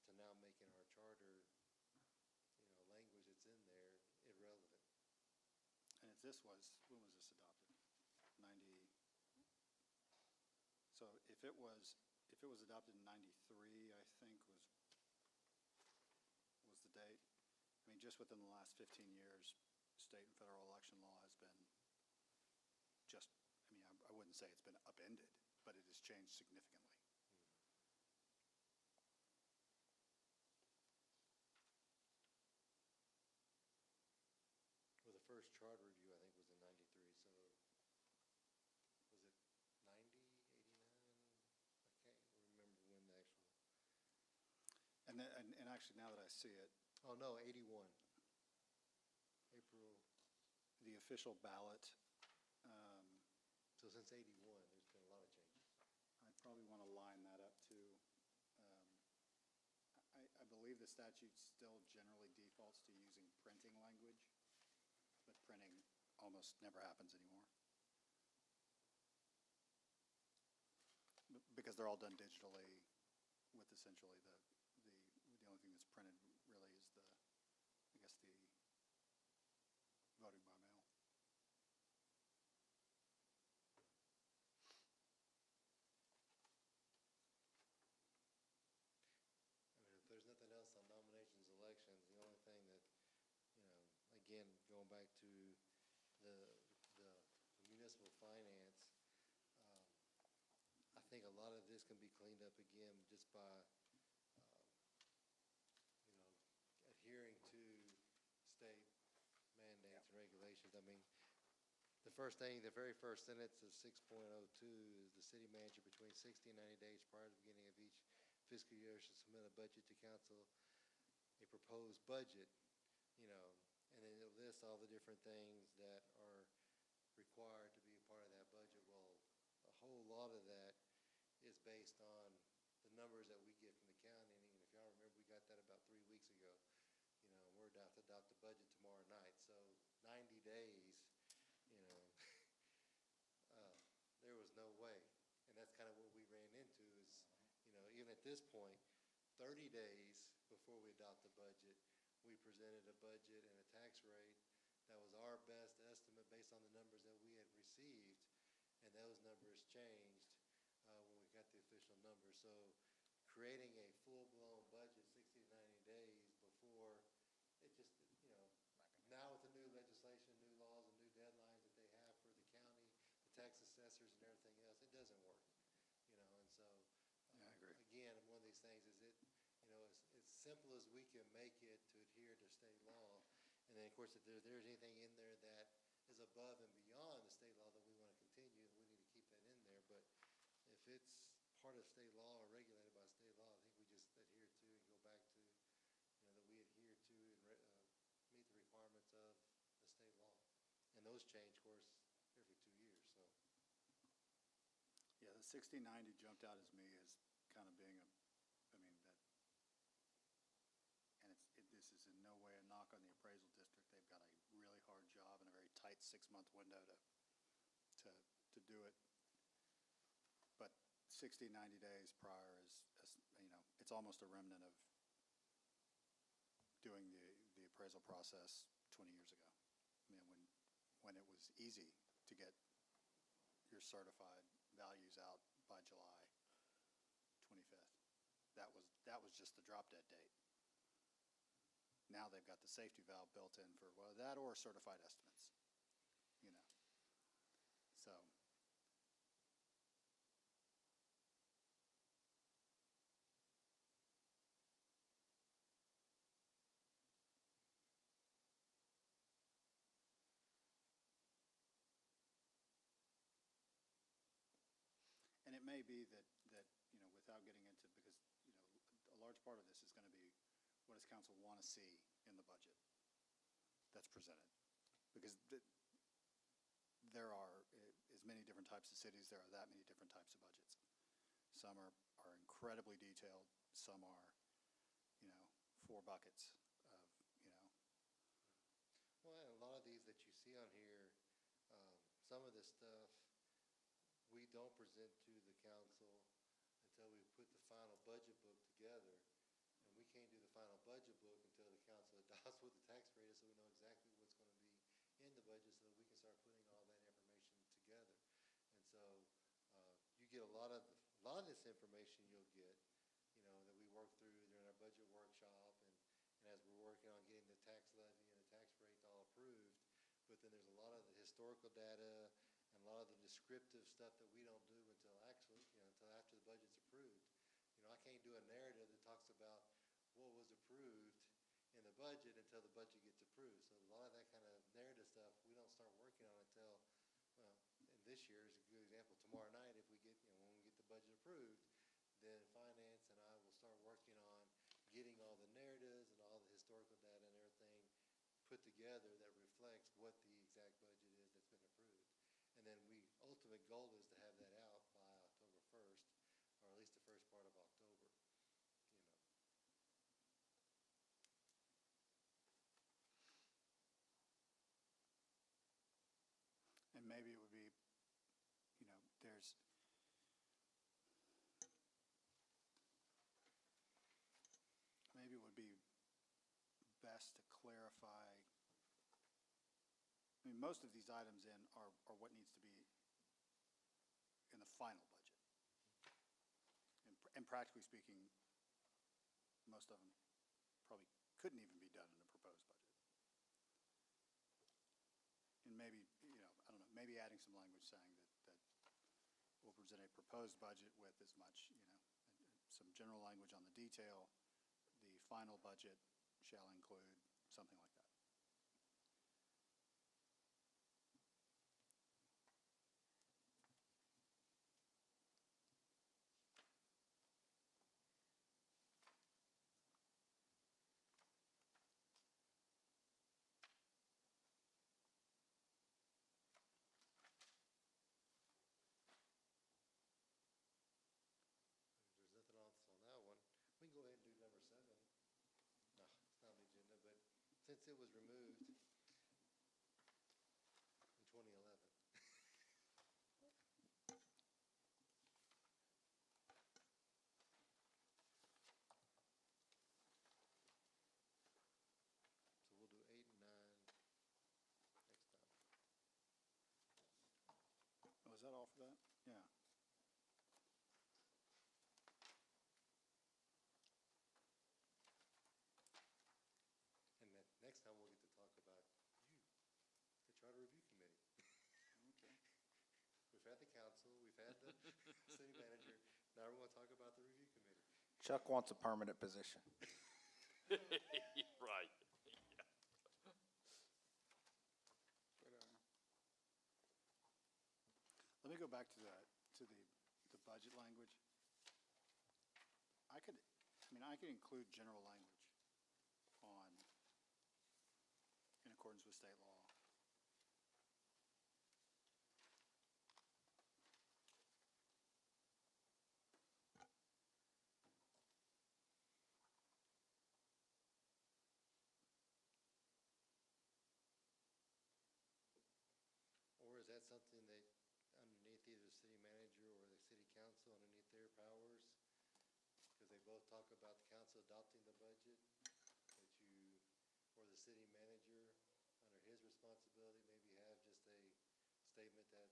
to now making our charter, language that's in there irrelevant. And if this was, when was this adopted? 90, so if it was adopted in 93, I think was the date. I mean, just within the last 15 years, state and federal election law has been just, I mean, I wouldn't say it's been upended, but it has changed significantly. Well, the first charter review, I think, was in 93, so was it 90, 89? I can't remember when the actual, And actually, now that I see it, oh, no, 81. April, the official ballot, so since 81, there's been a lot of changes. I'd probably want to line that up to, I believe the statute still generally defaults to using printing language, but printing almost never happens anymore. Because they're all done digitally with essentially the only thing that's printed really is the voting by mail. I mean, if there's nothing else on nominations, elections, the only thing that, again, going back to the municipal finance, I think a lot of this can be cleaned up again just by, adhering to state mandates and regulations. I mean, the very first sentence of 6.02 is the city manager between 60 and 90 days prior to the beginning of each fiscal year should submit a budget to council, a proposed budget, and then it lists all the different things that are required to be a part of that budget. Well, a whole lot of that is based on the numbers that we get from the county, and even if y'all remember, we got that about 3 weeks ago. We're about to adopt the budget tomorrow night, so 90 days, there was no way. And that's kind of what we ran into is, even at this point, 30 days before we adopt the budget, we presented a budget and a tax rate that was our best estimate based on the numbers that we had received, and those numbers changed when we got the official numbers. So creating a full-blown budget 60 to 90 days before, it just, now with the new legislation, new laws, and new deadlines that they have for the county, the tax assessors and everything else, it doesn't work, and so. Yeah, I agree. Again, one of these things is as simple as we can make it to adhere to state law. And then, of course, if there's anything in there that is above and beyond the state law that we want to continue, we need to keep that in there. But if it's part of state law or regulated by state law, I think we just adhere to and go back to, that we adhere to and meet the requirements of the state law. And those change, of course, every 2 years, so. Yeah, the 60/90 jumped out as me as kind of being this is in no way a knock on the appraisal district. They've got a really hard job and a very tight 6-month window to do it. But 60, 90 days prior is it's almost a remnant of doing the appraisal process 20 years ago. I mean, when it was easy to get your certified values out by July 25th. That was just the drop dead date. Now they've got the safety valve built in for that or certified estimates, So may be that, without getting into, because, a large part of this is going to be, what does council want to see in the budget that's presented? Because there are as many different types of cities, there are that many different types of budgets. Some are incredibly detailed, some are, 4 buckets of. Well, and a lot of these that you see on here, some of this stuff, we don't present to the council until we put the final budget book together. And we can't do the final budget book until the council adopts what the tax rate is, so we know exactly what's gonna be in the budget, so that we can start putting all that information together. And so, you get a lot of this information you'll get, that we work through during our budget workshop, and as we're working on getting the tax levy and the tax rates all approved. But then there's a lot of the historical data and a lot of the descriptive stuff that we don't do until actually, until after the budget's approved. I can't do a narrative that talks about what was approved in the budget until the budget gets approved. So a lot of that kind of narrative stuff, we don't start working on until, well, and this year is a good example. Tomorrow night, if we get, when we get the budget approved, then finance and I will start working on getting all the narratives and all the historical data and everything put together that reflects what the exact budget is that's been approved. And then ultimate goal is to have that out by October 1st, or at least the first part of October. And maybe it would be, maybe it would be best to clarify. I mean, most of these items are what needs to be in the final budget. And practically speaking, most of them probably couldn't even be done in a proposed budget. And maybe, I don't know, maybe adding some language saying that we'll present a proposed budget with as much, some general language on the detail. The final budget shall include something like that. If there's nothing else on that one, we can go ahead and do number 7. No, it's not on the agenda, but since it was removed in 2011. So we'll do 8 and 9 next time. Oh, is that all for that? Yeah. And then next time we'll get to talk about the Charter Review Committee. Okay. We've had the council, we've had the city manager, now we're gonna talk about the review committee. Chuck wants a permanent position. Right. Let me go back to the budget language. I could include general language on, in accordance with state law. Or is that something that underneath either the city manager or the city council, underneath their powers? Because they both talk about the council adopting the budget, or the city manager, under his responsibility, maybe have just a statement that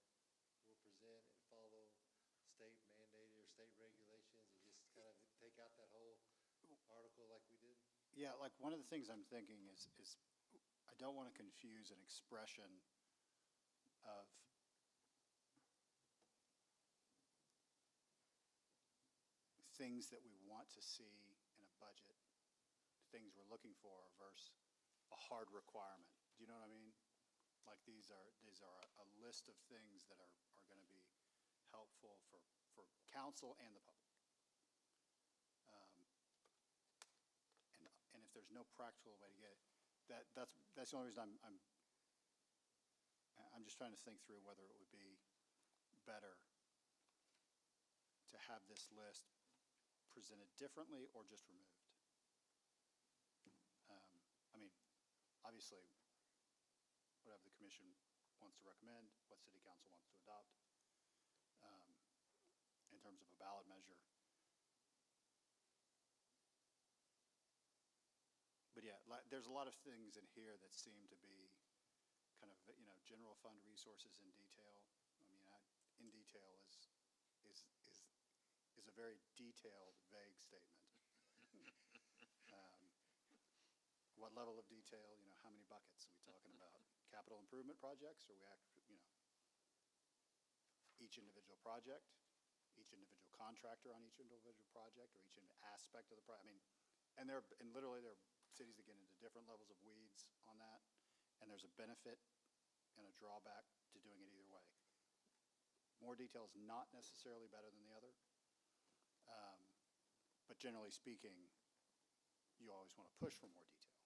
will present and follow state mandated or state regulations, and just kind of take out that whole article like we did? Yeah, like one of the things I'm thinking is I don't want to confuse an expression of things that we want to see in a budget, things we're looking for versus a hard requirement. Do you know what I mean? Like these are a list of things that are going to be helpful for council and the public. And if there's no practical way to get it, that's the only reason I'm just trying to think through whether it would be better to have this list presented differently or just removed. I mean, obviously, whatever the commission wants to recommend, what city council wants to adopt, in terms of a ballot measure. But yeah, there's a lot of things in here that seem to be kind of, general fund resources in detail. I mean, in detail is a very detailed, vague statement. What level of detail, how many buckets are we talking about? Capital improvement projects, or each individual project, each individual contractor on each individual project, or each aspect of the project? I mean, and literally there are cities that get into different levels of weeds on that, and there's a benefit and a drawback to doing it either way. More detail is not necessarily better than the other, but generally speaking, you always want to push for more detail.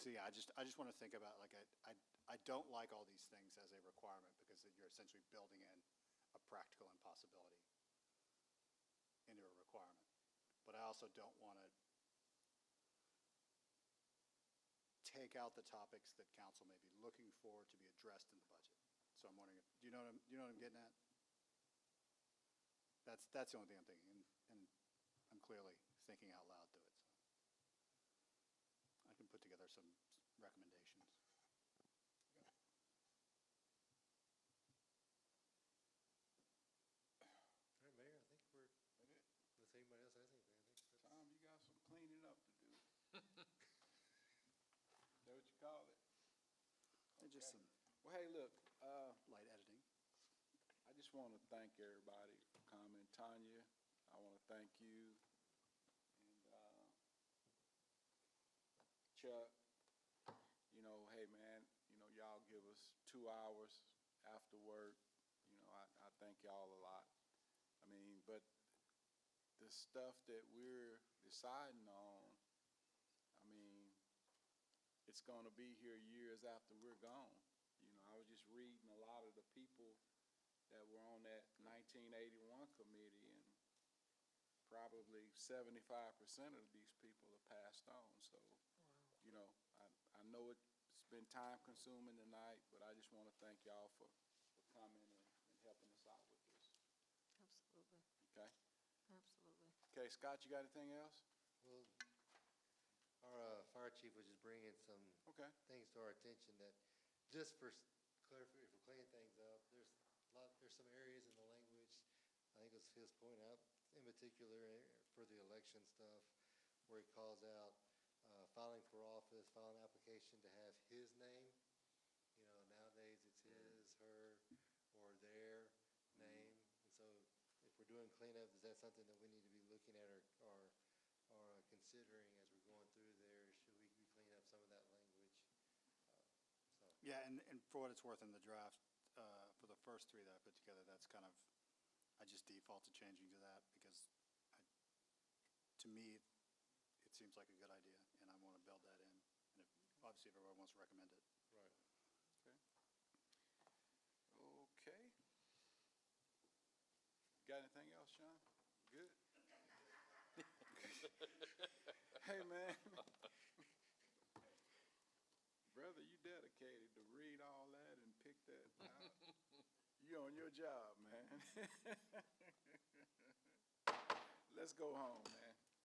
So yeah, I just want to think about, like, I don't like all these things as a requirement, because then you're essentially building in a practical impossibility into a requirement. But I also don't want to take out the topics that council may be looking for to be addressed in the budget. So I'm wondering, do you know what I'm getting at? That's the only thing I'm thinking, and I'm clearly thinking out loud to it. So I can put together some recommendations. All right, Mayor, I think we're, unless anybody else has anything, I think that's. Tom, you got some cleaning up to do. Is that what you call it? And just some Well, hey, look, light editing. I just want to thank everybody for coming. Tanya, I want to thank you. And Chuck, hey, man, y'all give us 2 hours after work. I thank y'all a lot. I mean, but the stuff that we're deciding on, I mean, it's going to be here years after we're gone. I was just reading a lot of the people that were on that 1981 committee, and probably 75% of these people have passed on. So, I know it's been time consuming tonight, but I just want to thank y'all for coming and helping us out with this. Absolutely, Okay? absolutely. Okay, Scott, you got anything else? Well, our fire chief was just bringing some Okay. things to our attention that, just for clarifying, for cleaning things up, there's some areas in the language, I think it was his point out, in particular for the election stuff, where he calls out filing for office, filing an application to have his name. Nowadays it's his, her, or their name. And so if we're doing cleanup, is that something that we need to be looking at or considering as we're going through there? Should we be cleaning up some of that language? Yeah, and for what it's worth, in the draft, for the first 3 that I put together, that's kind of, I just default to changing to that, because to me, it seems like a good idea, and I want to build that in. And obviously, if everyone wants to recommend it. Right. Okay. Got anything else, Sean? Good? Hey, man. Brother, you dedicated to read all that and pick that out. You on your job, man. Let's go home, man.